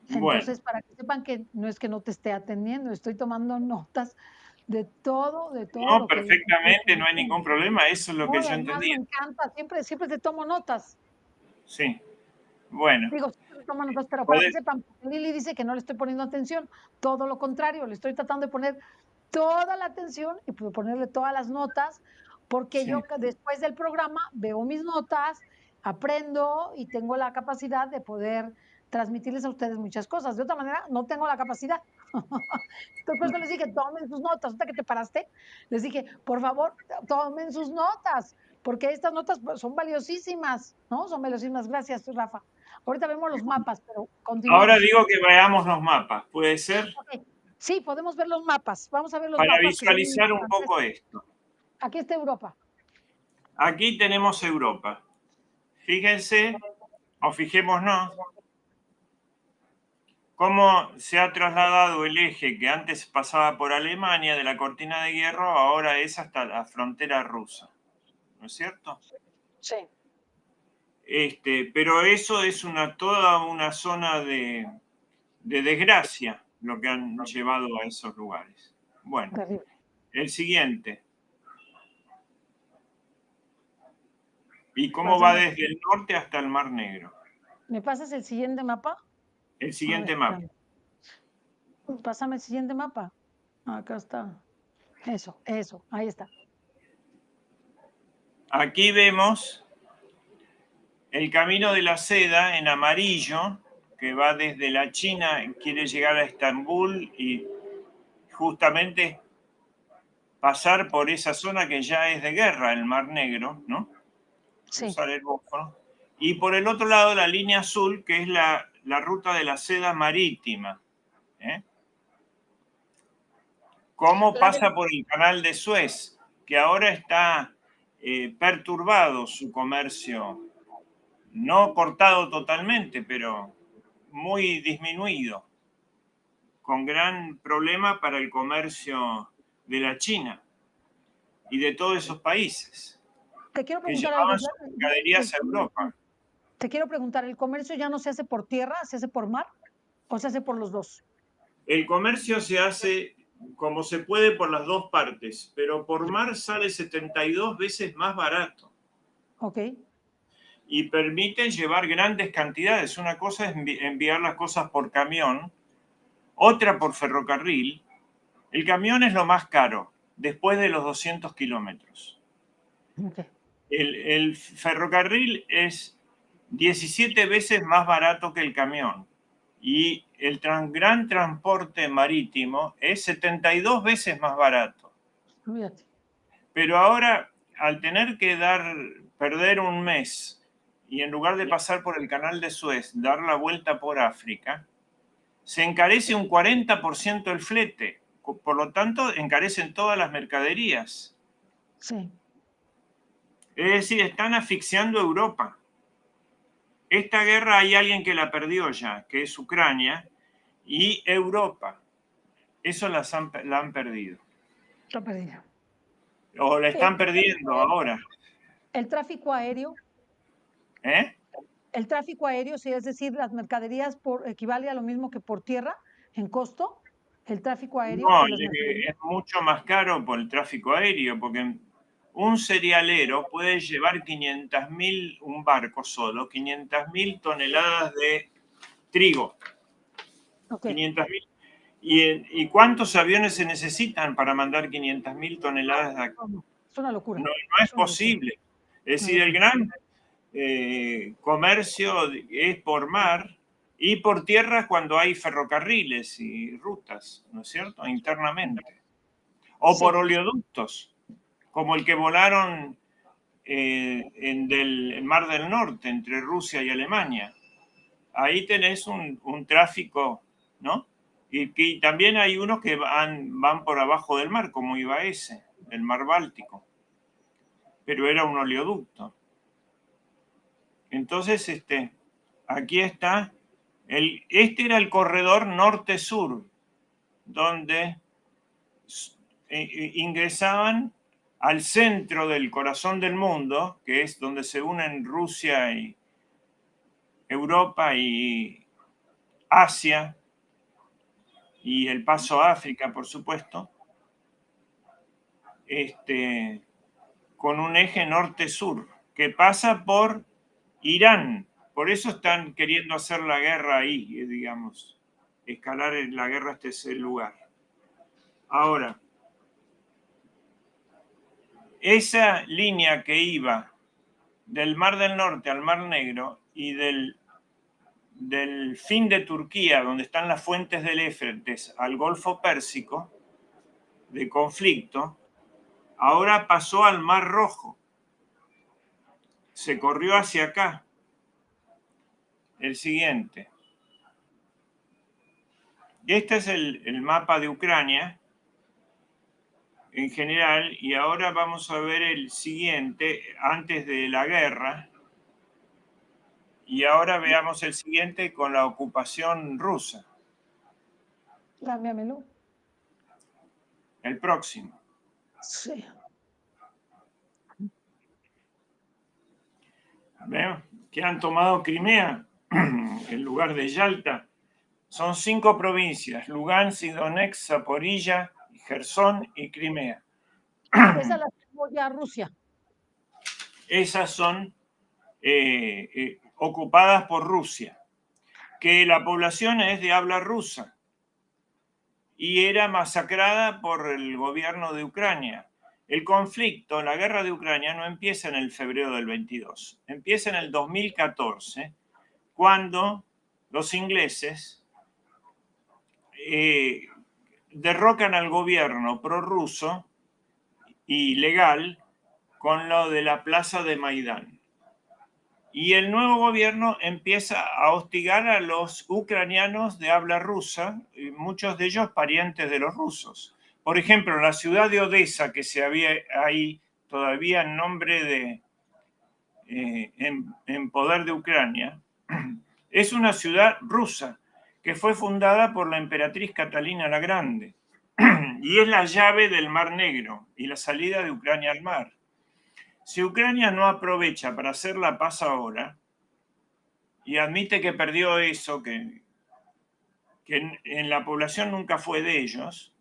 Entonces, Bueno. para que sepan que no es que no te esté atendiendo, estoy tomando notas de todo No, lo que dices. perfectamente, no hay ningún problema, eso es lo No, que y yo además me entendía. encanta, siempre te tomo notas. Sí, bueno. Digo, siempre te tomo notas, pero para que Puede- sepan, porque Lili dice que no le estoy poniendo atención, todo lo contrario, le estoy tratando de poner toda la atención y ponerle todas las notas, porque sí. yo después del programa veo mis notas, aprendo y tengo la capacidad de poder transmitirles a ustedes muchas cosas. De otra manera, no tengo la capacidad. Entonces, por eso les dije, tomen sus notas. Ahorita que te paraste, les dije, por favor, tomen sus notas, porque estas notas pues, son valiosísimas, ¿no? Son valiosísimas. Gracias, Rafa. Ahorita vemos los mapas, pero Ahora continuamos. digo que veamos los mapas, ¿puede ser? Okay. Sí, podemos ver los mapas. Vamos a ver los Para mapas que son muy visualizar un importantes. poco esto. Aquí está Europa. Aquí tenemos Europa. Fíjense, o fijémonos, cómo se ha trasladado el eje que antes pasaba por Alemania de la cortina de hierro, ahora es hasta la frontera rusa. ¿No es cierto? Sí. Pero eso es toda una zona de desgracia lo que han llevado a esos lugares. Bueno, Terrible. el siguiente. y cómo va Pásame, desde el norte hasta el Mar Negro. ¿me pasas el siguiente mapa? El A ver, siguiente mapa. espérame. Pásame el siguiente mapa. Acá está. Eso, ahí está. Aquí vemos el camino de la seda en amarillo, que va desde la China, quiere llegar a Estambul y justamente pasar por esa zona que ya es de guerra, el Mar Negro, ¿no? Sí. Cruzar el Bósforo. Y por el otro lado, la línea azul, que es la ruta de la seda marítima. ¿Eh? ¿Cómo pasa por el canal de Suez? Que ahora está perturbado su comercio, no cortado totalmente, pero muy disminuido, con gran problema para el comercio de la China y de todos esos países Te quiero que preguntar algo. llevaban sus mercaderías a Europa. Te quiero preguntar, ¿el comercio ya no se hace por tierra, se hace por mar o se hace por los dos? El comercio se hace como se puede por las dos partes, pero por mar sale 72 veces más barato Ok, y permite llevar grandes cantidades. Una cosa es enviar las cosas por camión, otra por ferrocarril. El camión es lo más caro, después de los 200 kilómetros. ok. El ferrocarril es 17 veces más barato que el camión y el gran transporte marítimo es 72 veces más barato. Fíjate. Pero ahora, al tener que perder un mes y en lugar de pasar por el canal de Suez, dar la vuelta por África, se encarece un 40% el flete. Por lo tanto, encarecen todas las mercaderías. Sí. Es decir, están asfixiando a Europa. Esta guerra hay alguien que la perdió ya, que es Ucrania y Europa. Eso la han perdido. Está perdido. O la El están perdiendo tráfico, ahora. el tráfico aéreo, ¿Eh? el tráfico aéreo, sí, es decir, las mercaderías equivale a lo mismo que por tierra en costo, el tráfico aéreo No, de las mercaderías. es mucho más caro por el tráfico aéreo, porque un cerealero puede llevar 500.000, un barco solo, 500.000 toneladas de trigo. Ok, 500.000. ¿Y cuántos aviones se necesitan para mandar 500.000 toneladas de no, no, es una locura. no es Es una locura. posible. Es Una decir, el locura. gran comercio es por mar y por tierra cuando hay ferrocarriles y rutas, ¿no es cierto? Internamente. O por Sí, oleoductos, como el que volaron en el Mar del Norte entre Rusia y Alemania. Ahí tenés un tráfico, ¿no? Y también hay unos que van por abajo del mar, como iba ese, del mar Báltico, pero era un oleoducto. Entonces, aquí está, este era el corredor norte-sur, donde ingresaban al centro del corazón del mundo, que es donde se unen Rusia y Europa y Asia, y el paso a África, por supuesto, con un eje norte-sur, que pasa por Irán. Por eso están queriendo hacer la guerra ahí, digamos, escalar la guerra hasta ese lugar. Ahora, esa línea que iba del Mar del Norte al Mar Negro y del fin de Turquía, donde están las fuentes del Éufrates, al Golfo Pérsico, de conflicto, ahora pasó al Mar Rojo. Se corrió hacia acá. El siguiente. Este es el mapa de Ucrania en general y ahora vamos a ver el siguiente antes de la guerra y ahora veamos el siguiente con la ocupación rusa, cámbiamelo. el próximo. Sí. ¿Ven? Que han tomado Crimea en lugar de Yalta. Son 5 provincias, Lugansk, Donetsk, Zaporilla, Gerson y Crimea. Esa la tengo ya Rusia. Esas son ocupadas por Rusia, que la población es de habla rusa y era masacrada por el gobierno de Ucrania. El conflicto, la guerra de Ucrania, no empieza en el febrero del 22, empieza en el 2014, cuando los ingleses derrocan al gobierno prorruso y legal con lo de la plaza de Maidán. Y el nuevo gobierno empieza a hostigar a los ucranianos de habla rusa, muchos de ellos parientes de los rusos. Por ejemplo, la ciudad de Odessa, que se había ahí todavía en nombre de, en poder de Ucrania, es una ciudad rusa que fue fundada por la emperatriz Catalina la Grande y es la llave del Mar Negro y la salida de Ucrania al mar. Si Ucrania no aprovecha para hacer la paz ahora y admite que perdió eso, que en la población nunca fue de ellos,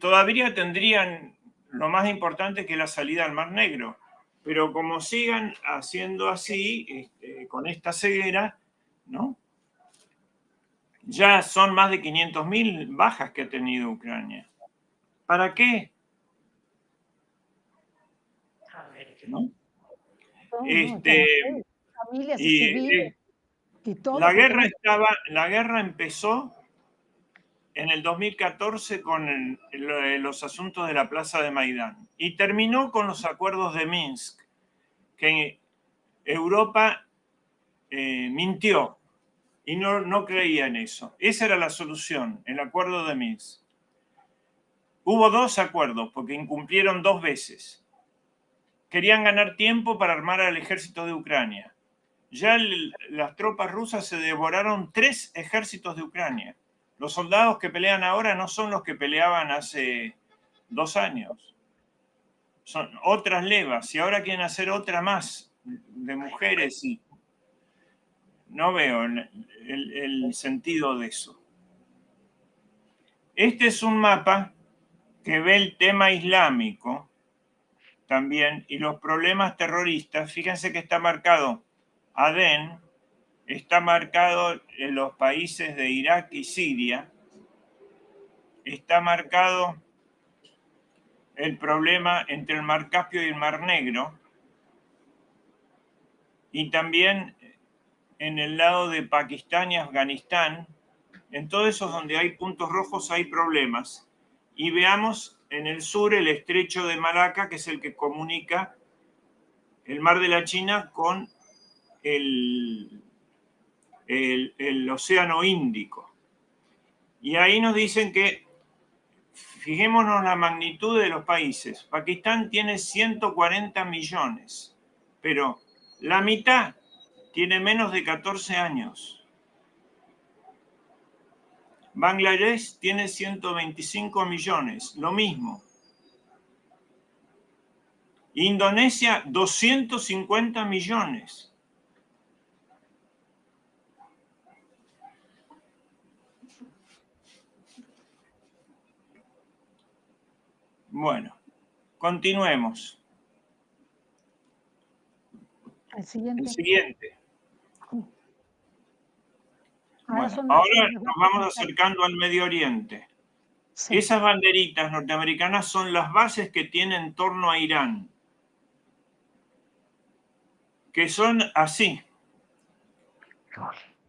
todavía tendrían lo más importante que la salida al Mar Negro. Pero como sigan haciendo así, con esta ceguera, ¿no? Ya son más de 500.000 bajas que ha tenido Ucrania. ¿Para qué? ¿No? Familias y civiles y todo. La guerra empezó en el 2014 con los asuntos de la plaza de Maidán y terminó con los acuerdos de Minsk, que Europa mintió y no creía en eso. Esa era la solución, el acuerdo de Minsk. Hubo 2 acuerdos porque incumplieron 2 veces. Querían ganar tiempo para armar al ejército de Ucrania. Ya las tropas rusas se devoraron 3 ejércitos de Ucrania. Los soldados que pelean ahora no son los que peleaban hace 2 años. Son otras levas y ahora quieren hacer otra más de mujeres y no veo el sentido de eso. Este es un mapa que ve el tema islámico también y los problemas terroristas. Fíjense que está marcado Adén, está marcado en los países de Irak y Siria, está marcado el problema entre el Mar Caspio y el Mar Negro, y también en el lado de Pakistán y Afganistán. En todos esos donde hay puntos rojos hay problemas. Y veamos en el sur el estrecho de Malaca, que es el que comunica el Mar de la China con el Océano Índico. Y ahí nos dicen que, fijémonos la magnitud de los países. Pakistán tiene 140 millones, pero la mitad tiene menos de 14 años. Bangladesh tiene 125 millones, lo mismo. Indonesia, 250 millones. Bueno, continuemos. El siguiente. El siguiente. Ahora, bueno, ahora nos vamos acercando al Medio Oriente. Sí. Esas banderitas norteamericanas son las bases que tiene en torno a Irán, que son así.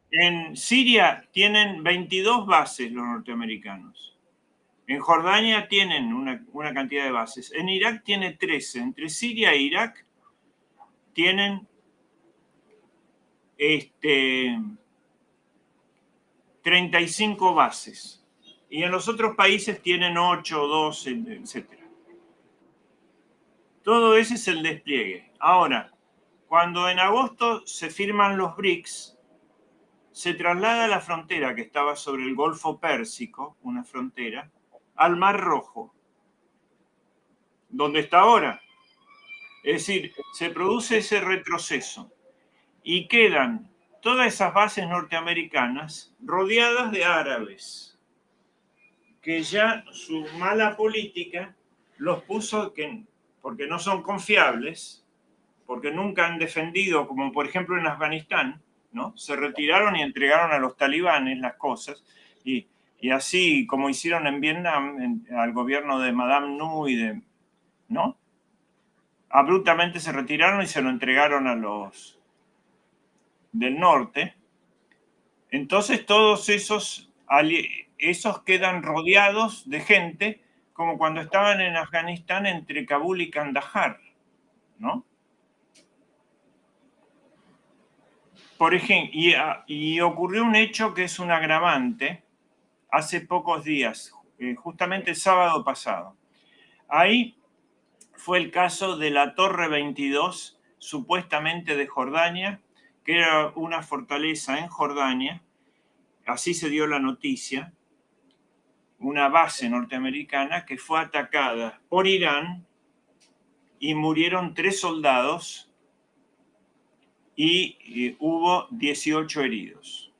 En Siria tienen 22 bases los norteamericanos. En Jordania tienen una cantidad de bases. En Irak tiene 13. Entre Siria e Irak tienen 35 bases. Y en los otros países tienen 8, 12, etc. Todo ese es el despliegue. Ahora, cuando en agosto se firman los BRICS, se traslada la frontera que estaba sobre el Golfo Pérsico, una frontera, al Mar Rojo, donde está ahora. Es decir, se produce ese retroceso y quedan todas esas bases norteamericanas rodeadas de árabes, que ya su mala política los puso, porque no son confiables, porque nunca han defendido, como por ejemplo en Afganistán, ¿no? Se retiraron y entregaron a los talibanes las cosas, y así como hicieron en Vietnam, al gobierno de Madame Nhu ¿no? Abruptamente se retiraron y se lo entregaron a los del norte. Entonces todos esos quedan rodeados de gente, como cuando estaban en Afganistán entre Kabul y Kandahar, ¿no? Por ejemplo, y ocurrió un hecho que es un agravante hace pocos días, justamente el sábado pasado. Ahí fue el caso de la Torre 22, supuestamente de Jordania, que era una fortaleza en Jordania, así se dio la noticia, una base norteamericana que fue atacada por Irán y murieron 3 soldados y hubo 18 heridos.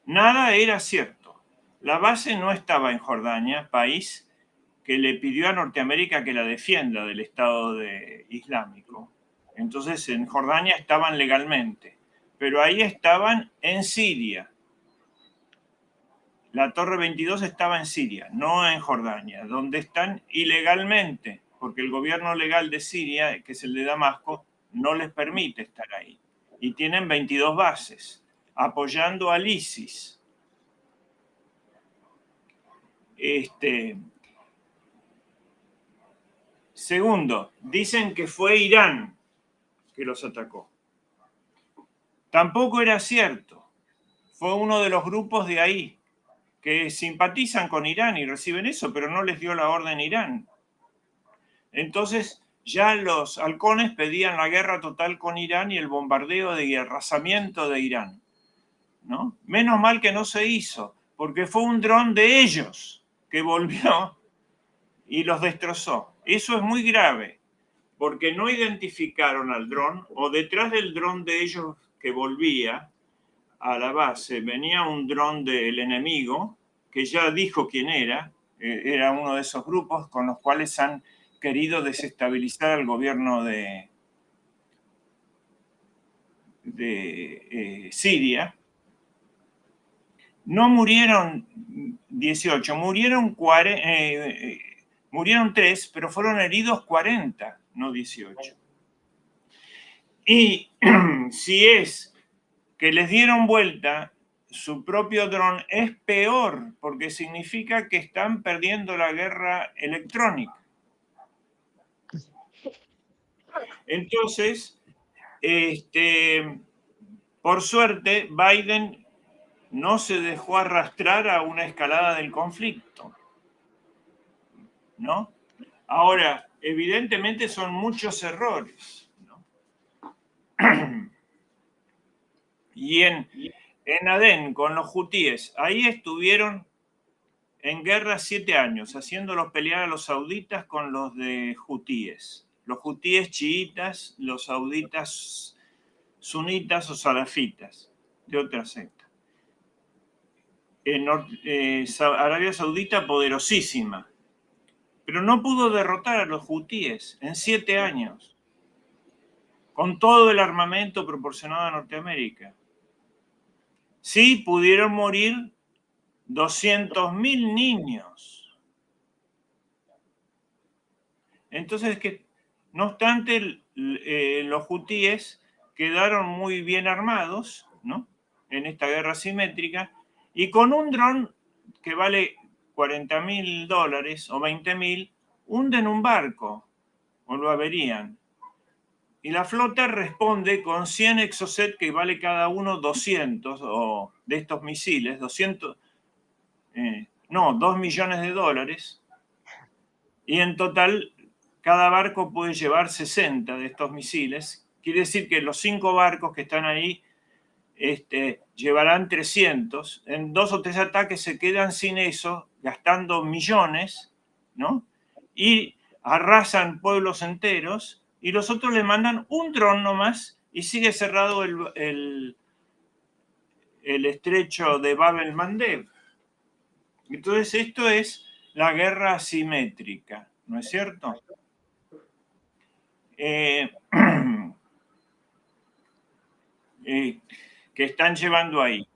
Nada era cierto. La base no estaba en Jordania, país que le pidió a Norteamérica que la defienda del Estado Islámico. Entonces en Jordania estaban legalmente, pero ahí estaban en Siria. La Torre 22 estaba en Siria, no en Jordania, donde están ilegalmente, porque el gobierno legal de Siria, que es el de Damasco, no les permite estar ahí. Y tienen 22 bases, apoyando al ISIS. Segundo, dicen que fue Irán que los atacó. Tampoco era cierto. Fue uno de los grupos de ahí que simpatizan con Irán y reciben eso, pero no les dio la orden Irán. Entonces ya los halcones pedían la guerra total con Irán y el bombardeo y arrasamiento de Irán, ¿no? Menos mal que no se hizo, porque fue un dron de ellos que volvió y los destrozó. Eso es muy grave, porque no identificaron al dron, o detrás del dron de ellos que volvía a la base venía un dron del enemigo, que ya dijo quién era uno de esos grupos con los cuales han querido desestabilizar al gobierno de Siria. No murieron 18, murieron 3, pero fueron heridos 40, no 18. Y si es que les dieron vuelta su propio dron, es peor, porque significa que están perdiendo la guerra electrónica. Entonces, por suerte, Biden no se dejó arrastrar a una escalada del conflicto, ¿no? Ahora, evidentemente son muchos errores, ¿no? Y en Adén, con los hutíes, ahí estuvieron en guerra 7 años, haciéndolos pelear a los sauditas con los de hutíes. Los hutíes chiitas, los sauditas sunitas o salafitas, de otra secta. Arabia Saudita poderosísima, pero no pudo derrotar a los hutíes en 7 años, con todo el armamento proporcionado a Norteamérica. Sí pudieron morir 200.000 niños. Entonces, no obstante, los hutíes quedaron muy bien armados, ¿no? En esta guerra asimétrica, y con un dron que vale $40.000 o 20.000, hunden un barco o lo averían. Y la flota responde con 100 Exocet que vale cada uno 200 o de estos misiles, 200, 2 millones de dólares. Y en total, cada barco puede llevar 60 de estos misiles. Quiere decir que los 5 barcos que están ahí llevarán 300. En 2 o 3 ataques se quedan sin eso, gastando millones, ¿no? Y arrasan pueblos enteros, y los otros le mandan un dron nomás y sigue cerrado el estrecho de Bab el-Mandeb. Entonces esto es la guerra asimétrica, ¿no es cierto? que están llevando ahí.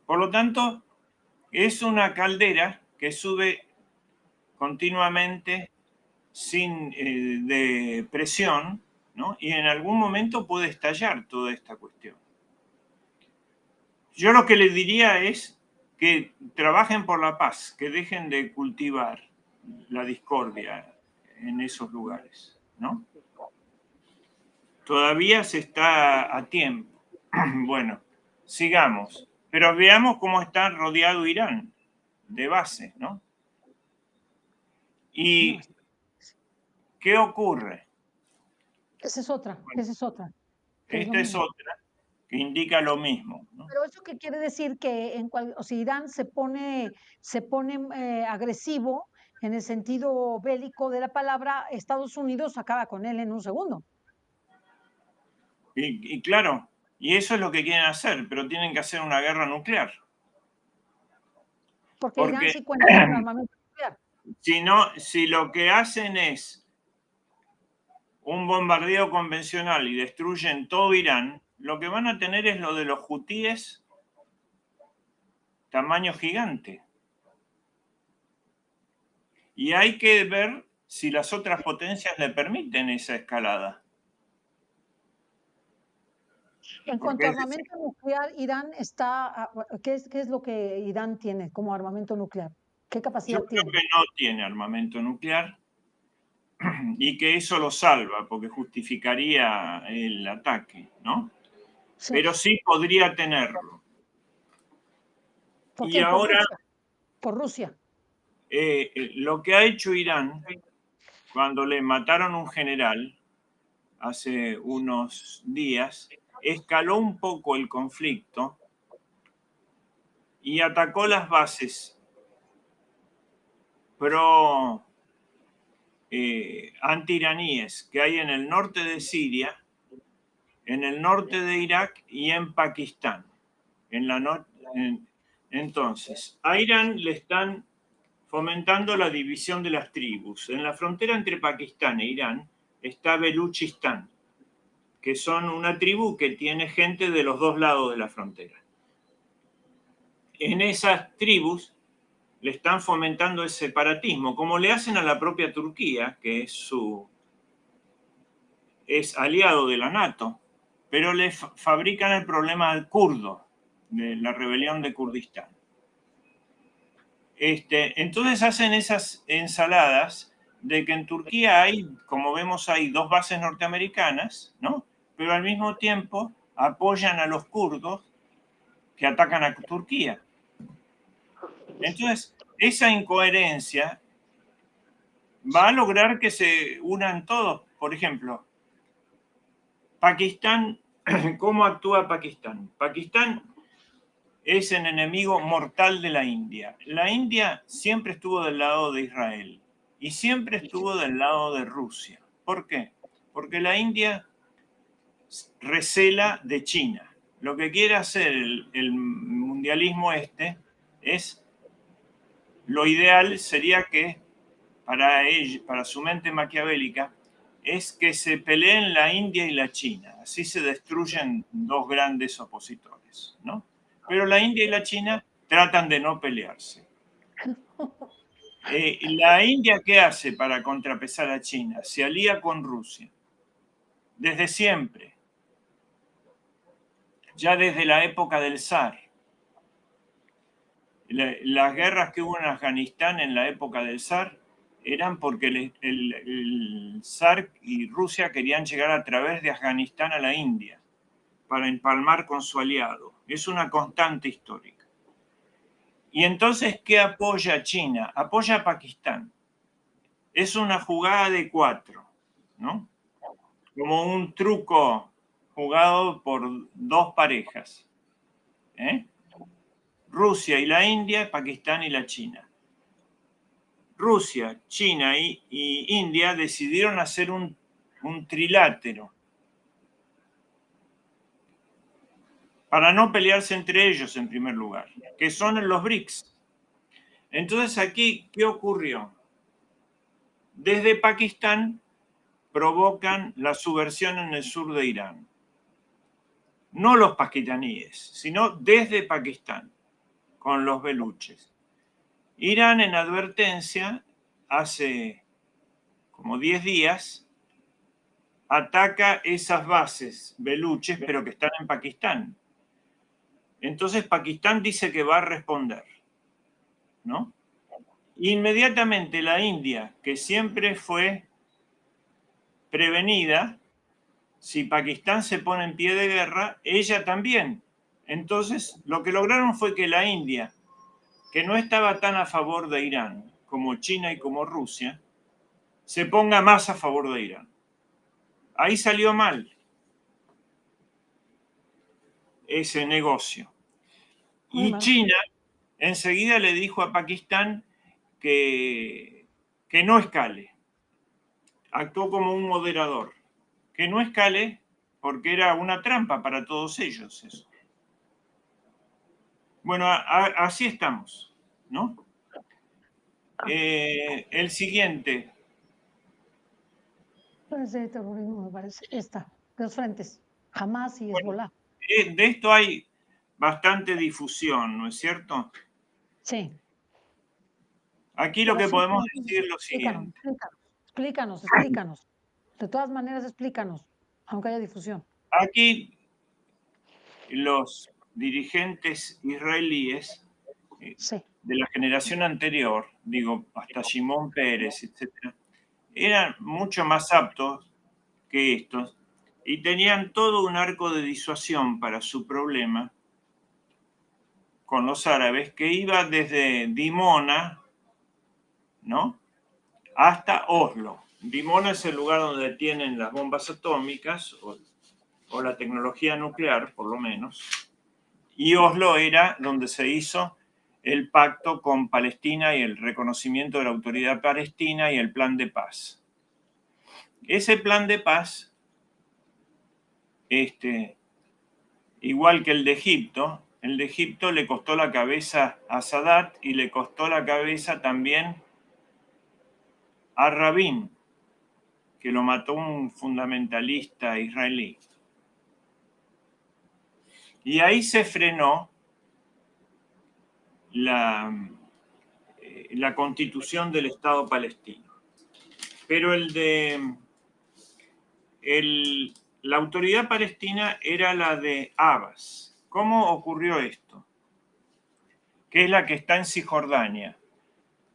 Por lo tanto, es una caldera que sube continuamente sin de presión, ¿no? Y en algún momento puede estallar toda esta cuestión. Yo lo que les diría es que trabajen por la paz, que dejen de cultivar la discordia en esos lugares, ¿no? Todavía se está a tiempo. Bueno, sigamos. Pero veamos cómo está rodeado Irán de bases, ¿no? ¿Y qué ocurre? Esa es otra, esa es otra. Esta es otra que indica lo mismo, ¿no? Pero eso qué quiere decir que o sea, Irán se pone agresivo en el sentido bélico de la palabra, Estados Unidos acaba con él en un segundo. Y claro, y eso es lo que quieren hacer, pero tienen que hacer una guerra nuclear. Porque Irán Porque sí cuenta con armamento nuclear. si lo que hacen es un bombardeo convencional y destruyen todo Irán, lo que van a tener es lo de los hutíes tamaño gigante. Y hay que ver si las otras potencias le permiten esa escalada. En cuanto a armamento nuclear, Irán está, ¿qué es lo que Irán tiene como armamento nuclear? ¿Qué Yo capacidad creo tiene? que no tiene armamento nuclear y que eso lo salva porque justificaría el ataque, ¿no? Sí. Pero sí podría tenerlo. ¿Por Y qué? Por ahora Rusia. Por Rusia. lo que ha hecho Irán cuando le mataron un general hace unos días, escaló un poco el conflicto y atacó las bases pro anti-iraníes que hay en el norte de Siria, en el norte de Irak y en Pakistán. Entonces, a Irán le están fomentando la división de las tribus. En la frontera entre Pakistán e Irán está Beluchistán, que son una tribu que tiene gente de los dos lados de la frontera. En esas tribus le están fomentando el separatismo, como le hacen a la propia Turquía, que es aliado de la NATO, pero le fabrican el problema al kurdo, de la rebelión de Kurdistán. Entonces hacen esas ensaladas de que en Turquía hay, como vemos, hay dos bases norteamericanas, ¿no? Pero al mismo tiempo apoyan a los kurdos que atacan a Turquía. Entonces, esa incoherencia va a lograr que se unan todos. Por ejemplo, Pakistán, ¿cómo actúa Pakistán? Pakistán es el enemigo mortal de la India. La India siempre estuvo del lado de Israel y siempre estuvo del lado de Rusia. ¿Por qué? Porque la India recela de China. Lo que quiere hacer el mundialismo es, lo ideal sería que para su mente maquiavélica, es que se peleen la India y la China. Así se destruyen dos grandes opositores, ¿no? Pero la India y la China tratan de no pelearse. ¿La India qué hace para contrapesar a China? Se alía con Rusia. Desde siempre. Ya desde la época del zar. Las guerras que hubo en Afganistán en la época del zar eran porque el zar y Rusia querían llegar a través de Afganistán a la India para empalmar con su aliado. Es una constante histórica. Y entonces, ¿qué apoya China? Apoya a Pakistán. Es una jugada de cuatro, ¿no? Como un truco jugado por dos parejas. Rusia y la India, Pakistán y la China. Rusia, China y India decidieron hacer un trilátero para no pelearse entre ellos en primer lugar, que son los BRICS. Entonces aquí, ¿qué ocurrió? Desde Pakistán provocan la subversión en el sur de Irán. no los pakistaníes, sino desde Pakistán, con los beluches. Irán, en advertencia, hace como 10 días, ataca esas bases beluches, pero que están en Pakistán. Entonces Pakistán dice que va a responder, ¿no? Inmediatamente la India, que siempre fue prevenida, si Pakistán se pone en pie de guerra, ella también. Entonces, lo que lograron fue que la India, que no estaba tan a favor de Irán como China y como Rusia, se ponga más a favor de Irán. Ahí salió mal ese negocio. Y China enseguida le dijo a Pakistán que no escale. Actuó como un moderador. Que no escale porque era una trampa para todos ellos eso. Bueno, así estamos, ¿no? El siguiente. Parece terrorismo, me parece. Esta, dos frentes, Hamas y Hezbollah. De esto hay bastante difusión, ¿no es cierto? Sí. Aquí lo que podemos decir es lo siguiente. Explícanos. De todas maneras, explícanos, aunque haya difusión. Aquí los dirigentes israelíes de la generación anterior, digo, hasta Shimon Peres, etc., eran mucho más aptos que estos y tenían todo un arco de disuasión para su problema con los árabes que iba desde Dimona, ¿no?, hasta Oslo. Dimona es el lugar donde tienen las bombas atómicas o la tecnología nuclear, por lo menos, y Oslo era donde se hizo el pacto con Palestina y el reconocimiento de la autoridad palestina y el plan de paz. Ese plan de paz, igual que el de Egipto le costó la cabeza a Sadat y le costó la cabeza también a Rabin, que lo mató un fundamentalista israelí. Y ahí se frenó la constitución del Estado palestino. Pero la autoridad palestina era la de Abbas. ¿Cómo ocurrió esto? Que es la que está en Cisjordania,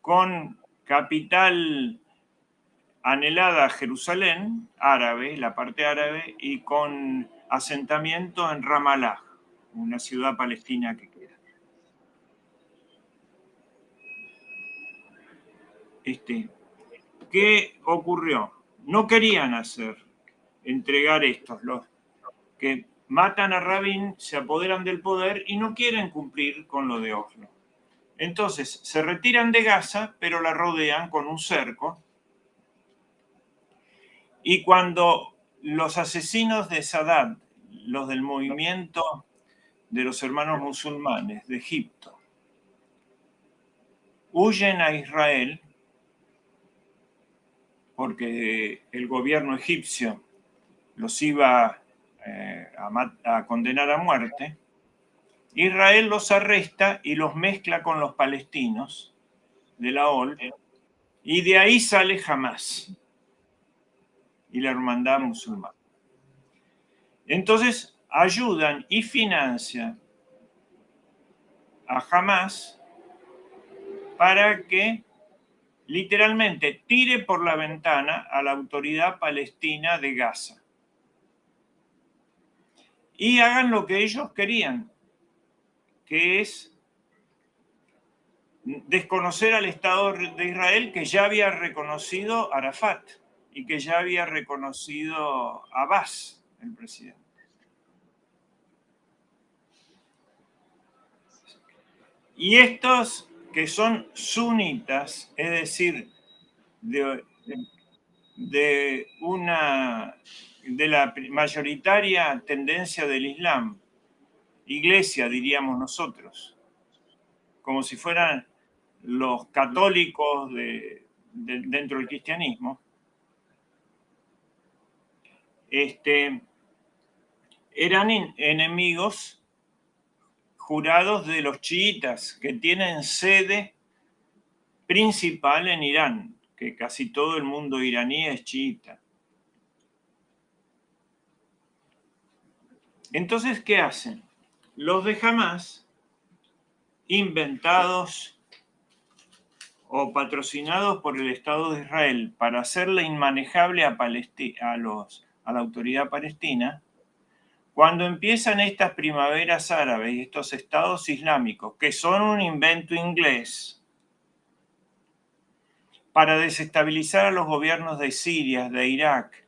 con capital anhelada Jerusalén, árabe, la parte árabe, y con asentamiento en Ramallah, una ciudad palestina que queda. ¿Qué ocurrió? No querían entregar estos, los que matan a Rabin, se apoderan del poder y no quieren cumplir con lo de Oslo. Entonces se retiran de Gaza, pero la rodean con un cerco. Y cuando los asesinos de Sadat, los del movimiento de los hermanos musulmanes de Egipto, huyen a Israel porque el gobierno egipcio los iba a condenar a muerte, Israel los arresta y los mezcla con los palestinos de la OLP, y de ahí sale Hamas y la hermandad musulmana. Entonces ayudan y financian a Hamas para que literalmente tire por la ventana a la autoridad palestina de Gaza y hagan lo que ellos querían, que es desconocer al Estado de Israel, que ya había reconocido a Arafat y que ya había reconocido a Abbas, el presidente. Y estos que son sunitas, es decir, de la mayoritaria tendencia del Islam, iglesia diríamos nosotros, como si fueran los católicos dentro del cristianismo, eran enemigos jurados de los chiitas, que tienen sede principal en Irán, que casi todo el mundo iraní es chiita. Entonces, ¿qué hacen? Los de Hamás, inventados o patrocinados por el Estado de Israel para hacerle inmanejable a la autoridad palestina, cuando empiezan estas primaveras árabes y estos estados islámicos, que son un invento inglés, para desestabilizar a los gobiernos de Siria, de Irak,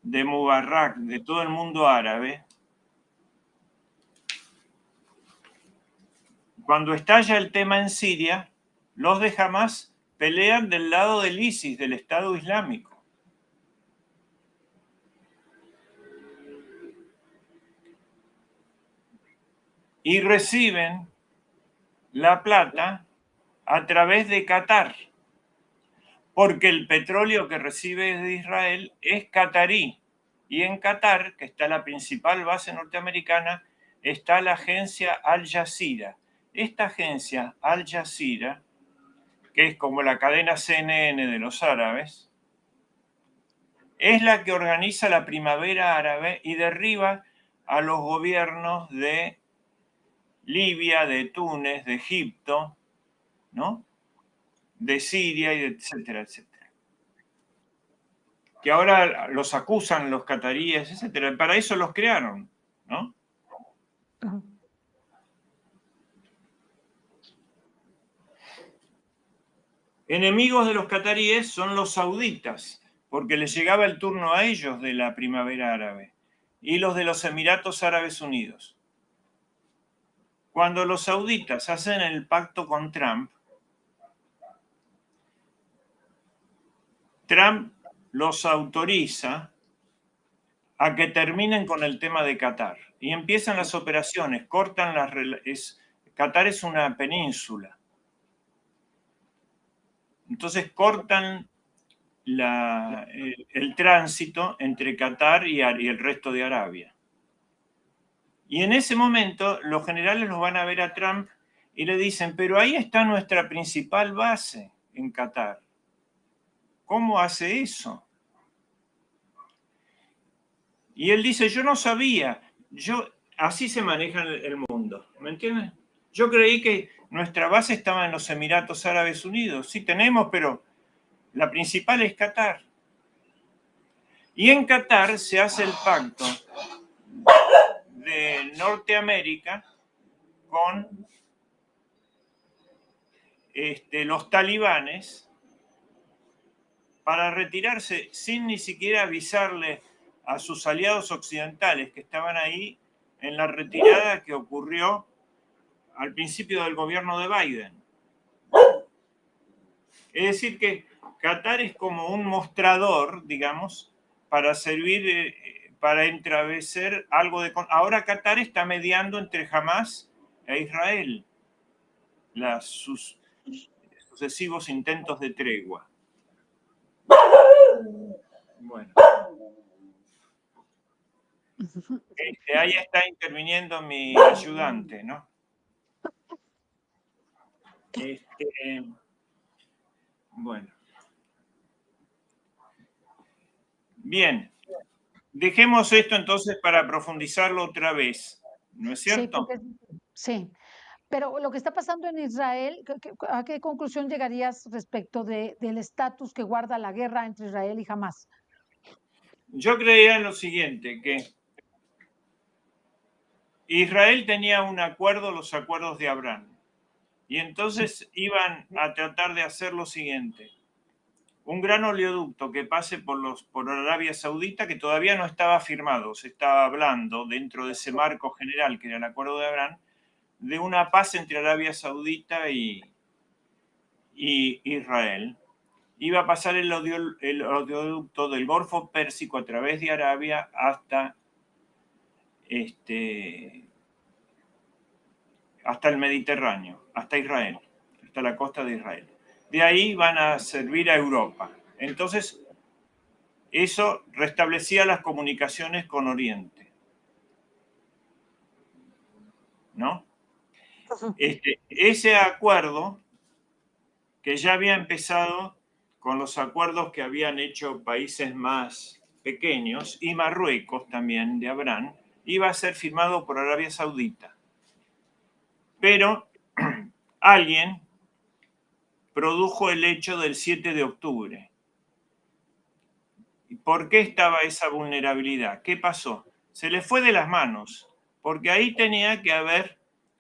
de Mubarak, de todo el mundo árabe, cuando estalla el tema en Siria, los de Hamás pelean del lado del ISIS, del Estado Islámico. Y reciben la plata a través de Qatar, porque el petróleo que recibe de Israel es qatarí. Y en Qatar, que está la principal base norteamericana, está la agencia Al Jazeera. Esta agencia Al Jazeera, que es como la cadena CNN de los árabes, es la que organiza la primavera árabe y derriba a los gobiernos de Libia, de Túnez, de Egipto, ¿no? De Siria, y etcétera, etcétera. Que ahora los acusan los cataríes, etcétera. Para eso los crearon, ¿no? Ajá. Enemigos de los cataríes son los sauditas, porque les llegaba el turno a ellos de la primavera árabe, y los de los Emiratos Árabes Unidos. Cuando los sauditas hacen el pacto con Trump, Trump los autoriza a que terminen con el tema de Qatar. Y empiezan las operaciones, cortan las relaciones. Qatar es una península. Entonces cortan el tránsito entre Qatar y el resto de Arabia. Y en ese momento los generales los van a ver a Trump y le dicen, pero ahí está nuestra principal base en Qatar. ¿Cómo hace eso? Y él dice, yo no sabía, así se maneja el mundo, ¿me entiendes? Yo creí que nuestra base estaba en los Emiratos Árabes Unidos. Sí tenemos, pero la principal es Qatar. Y en Qatar se hace el pacto de Norteamérica con los talibanes para retirarse sin ni siquiera avisarle a sus aliados occidentales que estaban ahí en la retirada que ocurrió al principio del gobierno de Biden. Es decir, que Qatar es como un mostrador, digamos, para servir, para entraveser algo de... Ahora Qatar está mediando entre Hamás e Israel sus sucesivos intentos de tregua. Bueno. Ahí está interviniendo mi ayudante, ¿no? Bueno. Bien. Dejemos esto entonces para profundizarlo otra vez, ¿no es cierto? Sí, pero lo que está pasando en Israel, ¿a qué conclusión llegarías respecto del estatus que guarda la guerra entre Israel y Hamás? Yo creía en lo siguiente, que Israel tenía un acuerdo, los acuerdos de Abraham, y entonces iban a tratar de hacer lo siguiente. Un gran oleoducto que pase por Arabia Saudita, que todavía no estaba firmado, se estaba hablando dentro de ese marco general que era el acuerdo de Abraham, de una paz entre Arabia Saudita y Israel. Iba a pasar el oleoducto del Golfo Pérsico a través de Arabia hasta el Mediterráneo, hasta Israel, hasta la costa de Israel. De ahí van a servir a Europa. Entonces, eso restablecía las comunicaciones con Oriente. ¿no? Ese acuerdo, que ya había empezado con los acuerdos que habían hecho países más pequeños y Marruecos también, de Abraham, iba a ser firmado por Arabia Saudita. Pero alguien produjo el hecho del 7 de octubre. ¿Por qué estaba esa vulnerabilidad? ¿Qué pasó? Se le fue de las manos, porque ahí tenía que haber,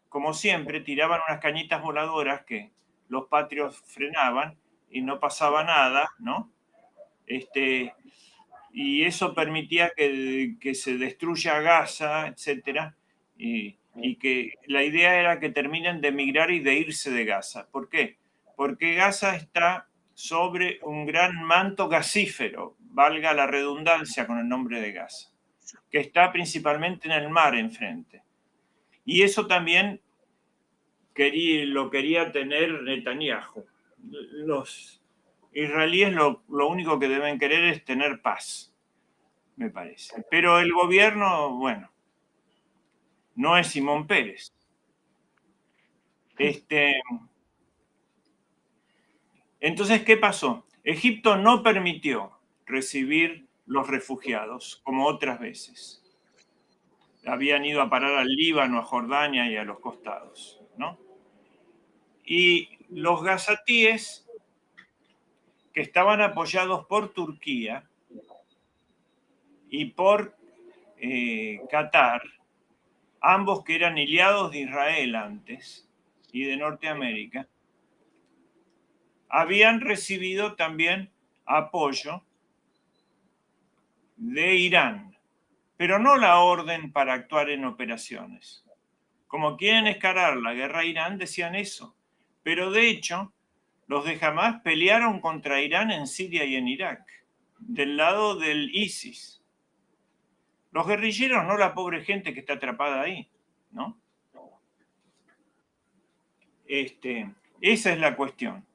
como siempre, tiraban unas cañitas voladoras que los patrios frenaban y no pasaba nada, ¿no? Y eso permitía que se destruya Gaza, etcétera, y que la idea era que terminen de emigrar y de irse de Gaza. ¿Por qué? Porque Gaza está sobre un gran manto gasífero, valga la redundancia con el nombre de Gaza, que está principalmente en el mar enfrente. Y eso también lo quería tener Netanyahu. Los israelíes lo único que deben querer es tener paz, me parece. Pero el gobierno, bueno, no es Simón Pérez. Entonces, ¿qué pasó? Egipto no permitió recibir los refugiados, como otras veces. Habían ido a parar al Líbano, a Jordania y a los costados, ¿no? Y los gazatíes, que estaban apoyados por Turquía y por Qatar, ambos que eran aliados de Israel antes y de Norteamérica, habían recibido también apoyo de Irán, pero no la orden para actuar en operaciones. Como quieren escalar la guerra a Irán, decían eso. Pero de hecho, los de Hamas pelearon contra Irán en Siria y en Irak, del lado del ISIS. Los guerrilleros, no la pobre gente que está atrapada ahí, ¿no? Esa es la cuestión.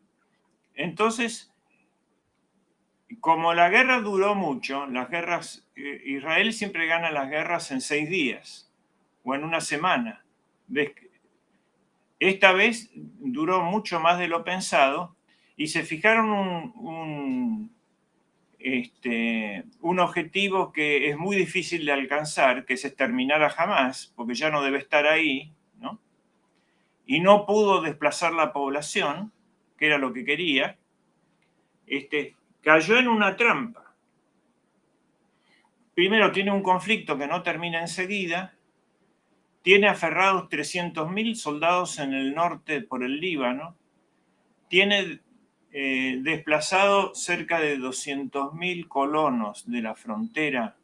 Entonces, como la guerra duró mucho, las guerras, Israel siempre gana las guerras en 6 días o en una semana. Esta vez duró mucho más de lo pensado y se fijaron un objetivo que es muy difícil de alcanzar, que es exterminar a Hamas, porque ya no debe estar ahí, ¿no? Y no pudo desplazar la población, que era lo que quería. Cayó en una trampa. Primero, tiene un conflicto que no termina enseguida, tiene aferrados 300.000 soldados en el norte por el Líbano, tiene desplazado cerca de 200.000 colonos de la frontera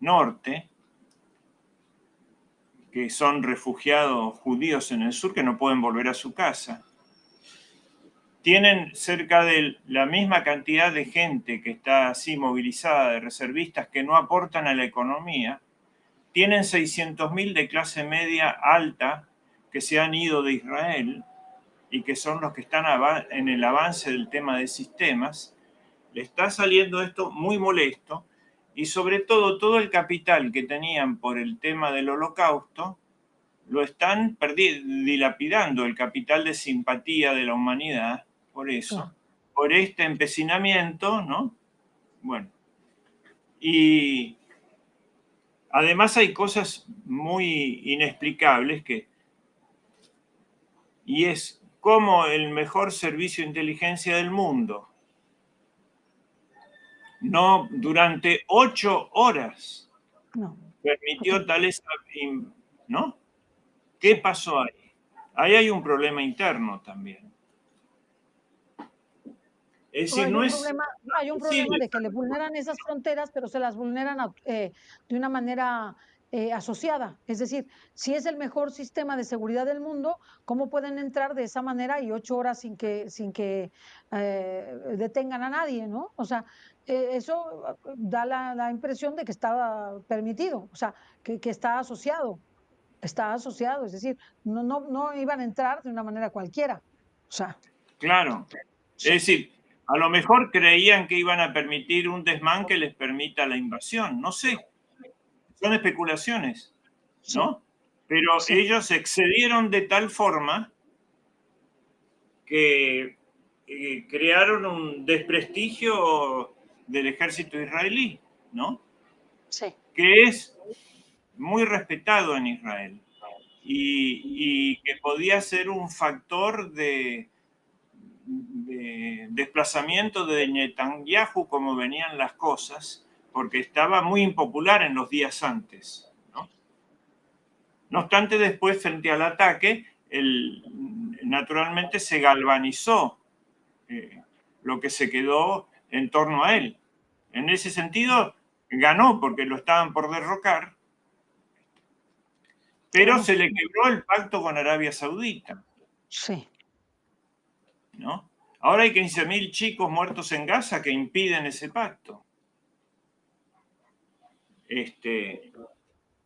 norte, que son refugiados judíos en el sur que no pueden volver a su casa. Tienen cerca de la misma cantidad de gente que está así movilizada, de reservistas que no aportan a la economía. Tienen 600.000 de clase media alta que se han ido de Israel y que son los que están en el avance del tema de sistemas. Le está saliendo esto muy molesto y sobre todo el capital que tenían por el tema del holocausto lo están dilapidando, el capital de simpatía de la humanidad por eso, por este empecinamiento, ¿no? Bueno, y además hay cosas muy inexplicables y es como el mejor servicio de inteligencia del mundo, no durante 8 horas permitió tales, ¿no? ¿Qué pasó ahí? Ahí hay un problema interno también. Es decir, hay un problema de que le vulneran esas fronteras, pero se las vulneran de una manera asociada. Es decir, si es el mejor sistema de seguridad del mundo, ¿cómo pueden entrar de esa manera y 8 horas sin que detengan a nadie, ¿no? O sea, eso da la impresión de que estaba permitido, o sea, que está asociado. Está asociado, es decir, no iban a entrar de una manera cualquiera. O sea. Claro. Es decir, a lo mejor creían que iban a permitir un desmán que les permita la invasión, no sé. Son especulaciones, ¿no? Pero Sí, ellos excedieron de tal forma que crearon un desprestigio del ejército israelí, ¿no? sí, Que es muy respetado en Israel y que podía ser un factor de desplazamiento de Netanyahu como venían las cosas, porque estaba muy impopular en los días antes, ¿no? No obstante, después, frente al ataque, naturalmente se galvanizó eh, lo que se quedó en torno a él. En ese sentido, ganó porque lo estaban por derrocar, pero claro, se le quebró el pacto con Arabia Saudita, sí. ¿no? Ahora hay 15.000 chicos muertos en Gaza que impiden ese pacto.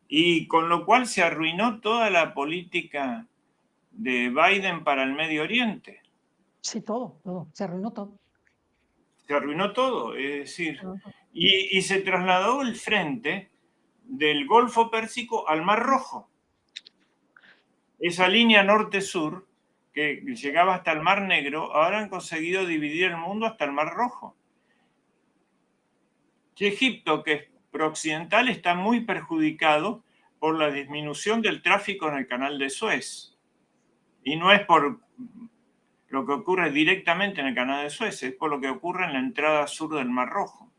Y con lo cual se arruinó toda la política de Biden para el Medio Oriente. Sí, todo, se arruinó todo. Se arruinó todo, es decir, y se trasladó el frente del Golfo Pérsico al Mar Rojo. Esa línea norte-sur que llegaba hasta el Mar Negro, ahora han conseguido dividir el mundo hasta el Mar Rojo. Y Egipto, que es prooccidental, está muy perjudicado por la disminución del tráfico en el canal de Suez. Y no es por lo que ocurre directamente en el canal de Suez, es por lo que ocurre en la entrada sur del Mar Rojo.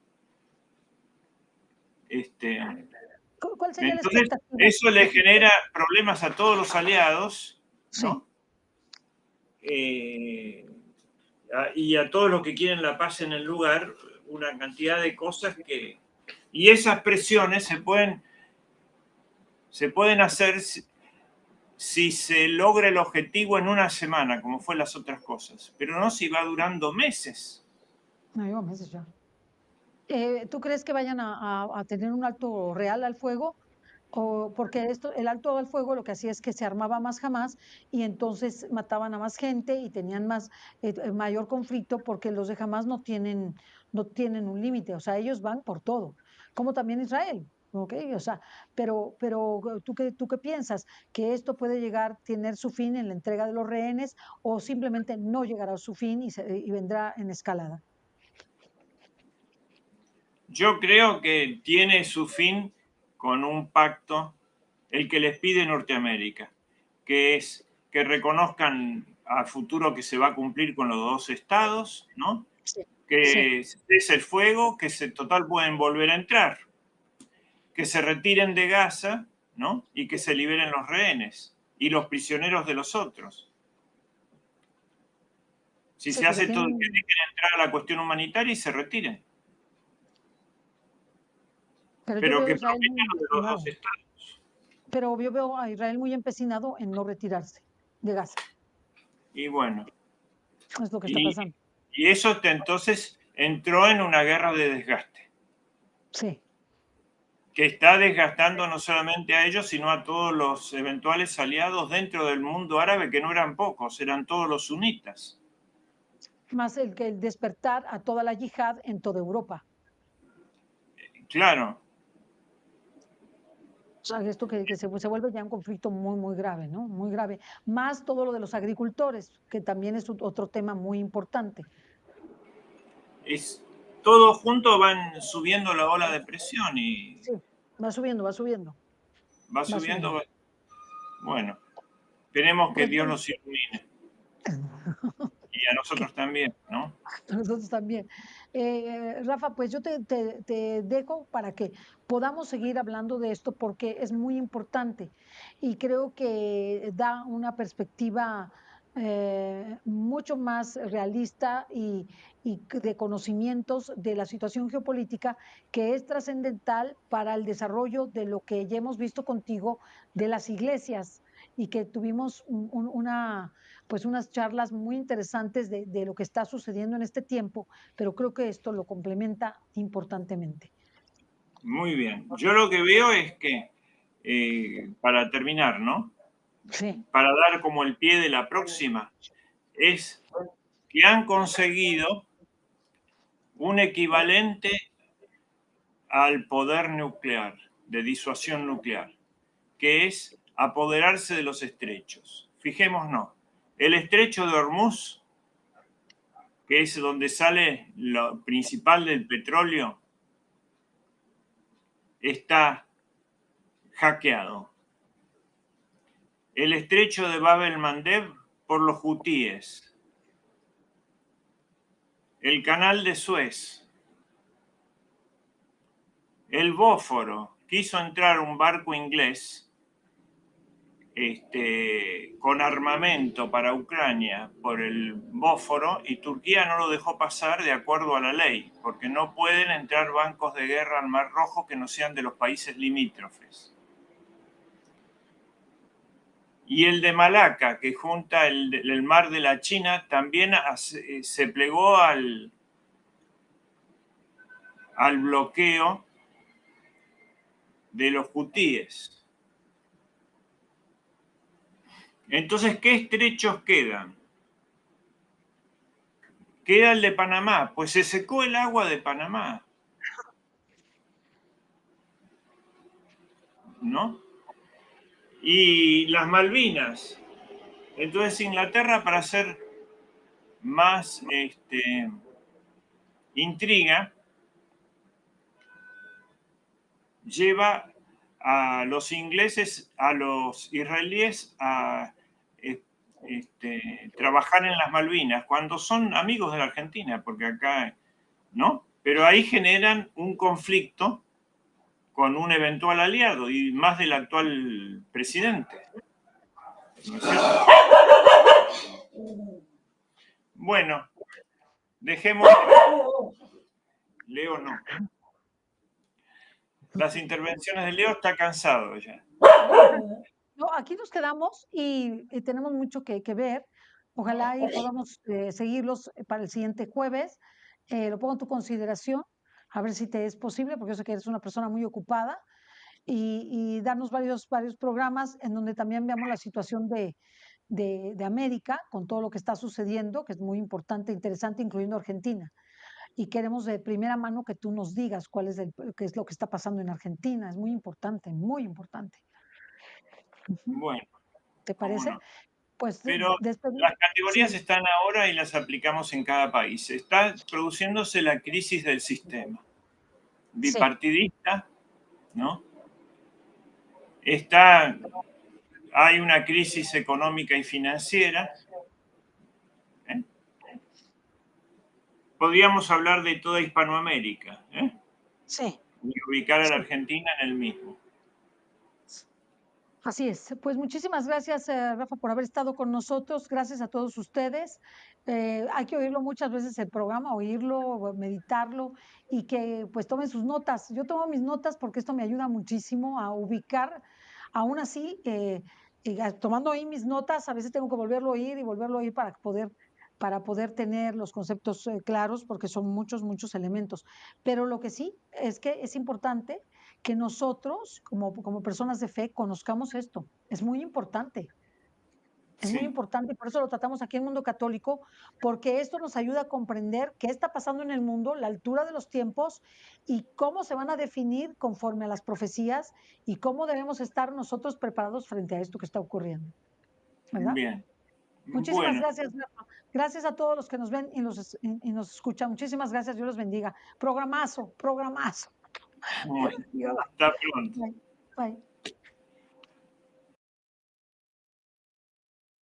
¿Cuál sería la Entonces, expectativa? eso le genera problemas a todos los aliados, Sí, ¿no? Y a todos los que quieren la paz en el lugar, una cantidad de cosas que... Y esas presiones se pueden hacer si se logra el objetivo en una semana, como fue las otras cosas, pero no si va durando meses. no lleva meses ya. ¿Tú crees que vayan a tener un alto real al fuego? O porque esto, el alto al fuego lo que hacía es que se armaba más jamás y entonces mataban a más gente y tenían más mayor conflicto porque los de Hamas no tienen un límite, o sea, ellos van por todo, como también Israel. ¿Ok? O sea, pero ¿tú qué piensas? ¿Que esto puede llegar, tener su fin en la entrega de los rehenes o simplemente no llegará a su fin y vendrá en escalada? Yo creo que tiene su fin con un pacto, el que les pide Norteamérica, que es que reconozcan a futuro que se va a cumplir con los dos estados, ¿no? Sí, sí, Que cese el fuego, que se total pueden volver a entrar, que se retiren de Gaza, ¿no? Y que se liberen los rehenes y los prisioneros de los otros. Si sí, se porque hace todo, que tienen, dejen entrar a la cuestión humanitaria y se retiren, pero yo pero veo a que Israel muy prometan lo de los dos empecinado. estados. Pero yo veo a Israel muy empecinado en no retirarse de Gaza. Y bueno, Es lo que está y, pasando. y eso entonces entró en una guerra de desgaste, Sí, que está desgastando no solamente a ellos, sino a todos los eventuales aliados dentro del mundo árabe, que no eran pocos, eran todos los sunitas. más el despertar a toda la yihad en toda Europa. Claro, O sea, esto que se vuelve ya un conflicto muy, muy grave, ¿no? Muy grave. Más todo lo de los agricultores, que también es otro tema muy importante. es, todos juntos van subiendo la ola de presión y Sí, va subiendo, va subiendo, va va subiendo. subiendo. Bueno, esperemos que Pues Dios bueno, los ilumine y a nosotros también, ¿no? nosotros también. Rafa, pues yo te dejo para que podamos seguir hablando de esto porque es muy importante y creo que da una perspectiva mucho más realista y de conocimientos de la situación geopolítica que es trascendental para el desarrollo de lo que ya hemos visto contigo de las iglesias y que tuvimos pues unas charlas muy interesantes de lo que está sucediendo en este tiempo, pero creo que esto lo complementa importantemente. Muy bien. Yo lo que veo es que, para terminar, ¿no? Sí, Para dar como el pie de la próxima, es que han conseguido un equivalente al poder nuclear, de disuasión nuclear, que es apoderarse de los estrechos. Fijémonos, el estrecho de Hormuz, que es donde sale lo principal del petróleo, está hackeado. El estrecho de Bab el-Mandeb por los hutíes. El canal de Suez. El Bósforo. Quiso entrar un barco inglés con armamento para Ucrania por el Bósforo y Turquía no lo dejó pasar de acuerdo a la ley, porque no pueden entrar barcos de guerra al Mar Rojo que no sean de los países limítrofes. Y el de Malaca, que junta el mar de la China, también se plegó al bloqueo de los hutíes. Entonces, ¿qué estrechos quedan? Queda el de Panamá, pues se secó el agua de Panamá, ¿no? Y las Malvinas. Entonces Inglaterra, para hacer más intriga, lleva a los ingleses, a los israelíes a trabajar en las Malvinas, cuando son amigos de la Argentina, porque acá, ¿no? Pero ahí generan un conflicto con un eventual aliado y más del actual presidente. ¿No es cierto? Bueno, dejemos. Leo no. Las intervenciones de Leo está cansado ya. No, aquí nos quedamos y tenemos mucho que ver. Ojalá y podamos seguirlos para el siguiente jueves. Lo pongo en tu consideración, a ver si te es posible, porque yo sé que eres una persona muy ocupada, y darnos varios programas en donde también veamos la situación de América con todo lo que está sucediendo, que es muy importante, interesante, incluyendo Argentina. Y queremos de primera mano que tú nos digas qué es lo que está pasando en Argentina. Es muy importante, muy importante. Bueno, ¿Te cómo parece? no. Pues Pero las categorías sí, están ahora y las aplicamos en cada país. Está produciéndose la crisis del sistema sí. bipartidista, ¿no? Hay una crisis económica y financiera. ¿Eh? Podríamos hablar de toda Hispanoamérica, Sí, y ubicar a la sí, Argentina en el mismo. así es. Pues muchísimas gracias, Rafa, por haber estado con nosotros. Gracias a todos ustedes. Hay que oírlo muchas veces el programa, oírlo, meditarlo y que pues tomen sus notas. Yo tomo mis notas porque esto me ayuda muchísimo a ubicar. Aún así, tomando ahí mis notas, a veces tengo que volverlo a oír y volverlo a oír para poder tener los conceptos claros, porque son muchos elementos. Pero lo que sí es que es importante que nosotros, como personas de fe, conozcamos esto. Es muy importante. Es muy Sí, importante, por eso lo tratamos aquí en Mundo Católico, porque esto nos ayuda a comprender qué está pasando en el mundo, la altura de los tiempos y cómo se van a definir conforme a las profecías y cómo debemos estar nosotros preparados frente a esto que está ocurriendo. ¿Verdad? bien. Muchísimas Bueno, gracias, Rafa. Gracias a todos los que nos ven y nos escuchan. Muchísimas gracias. Dios los bendiga. Programazo, programazo. bueno, Dios. hasta pronto. Bye. Bye.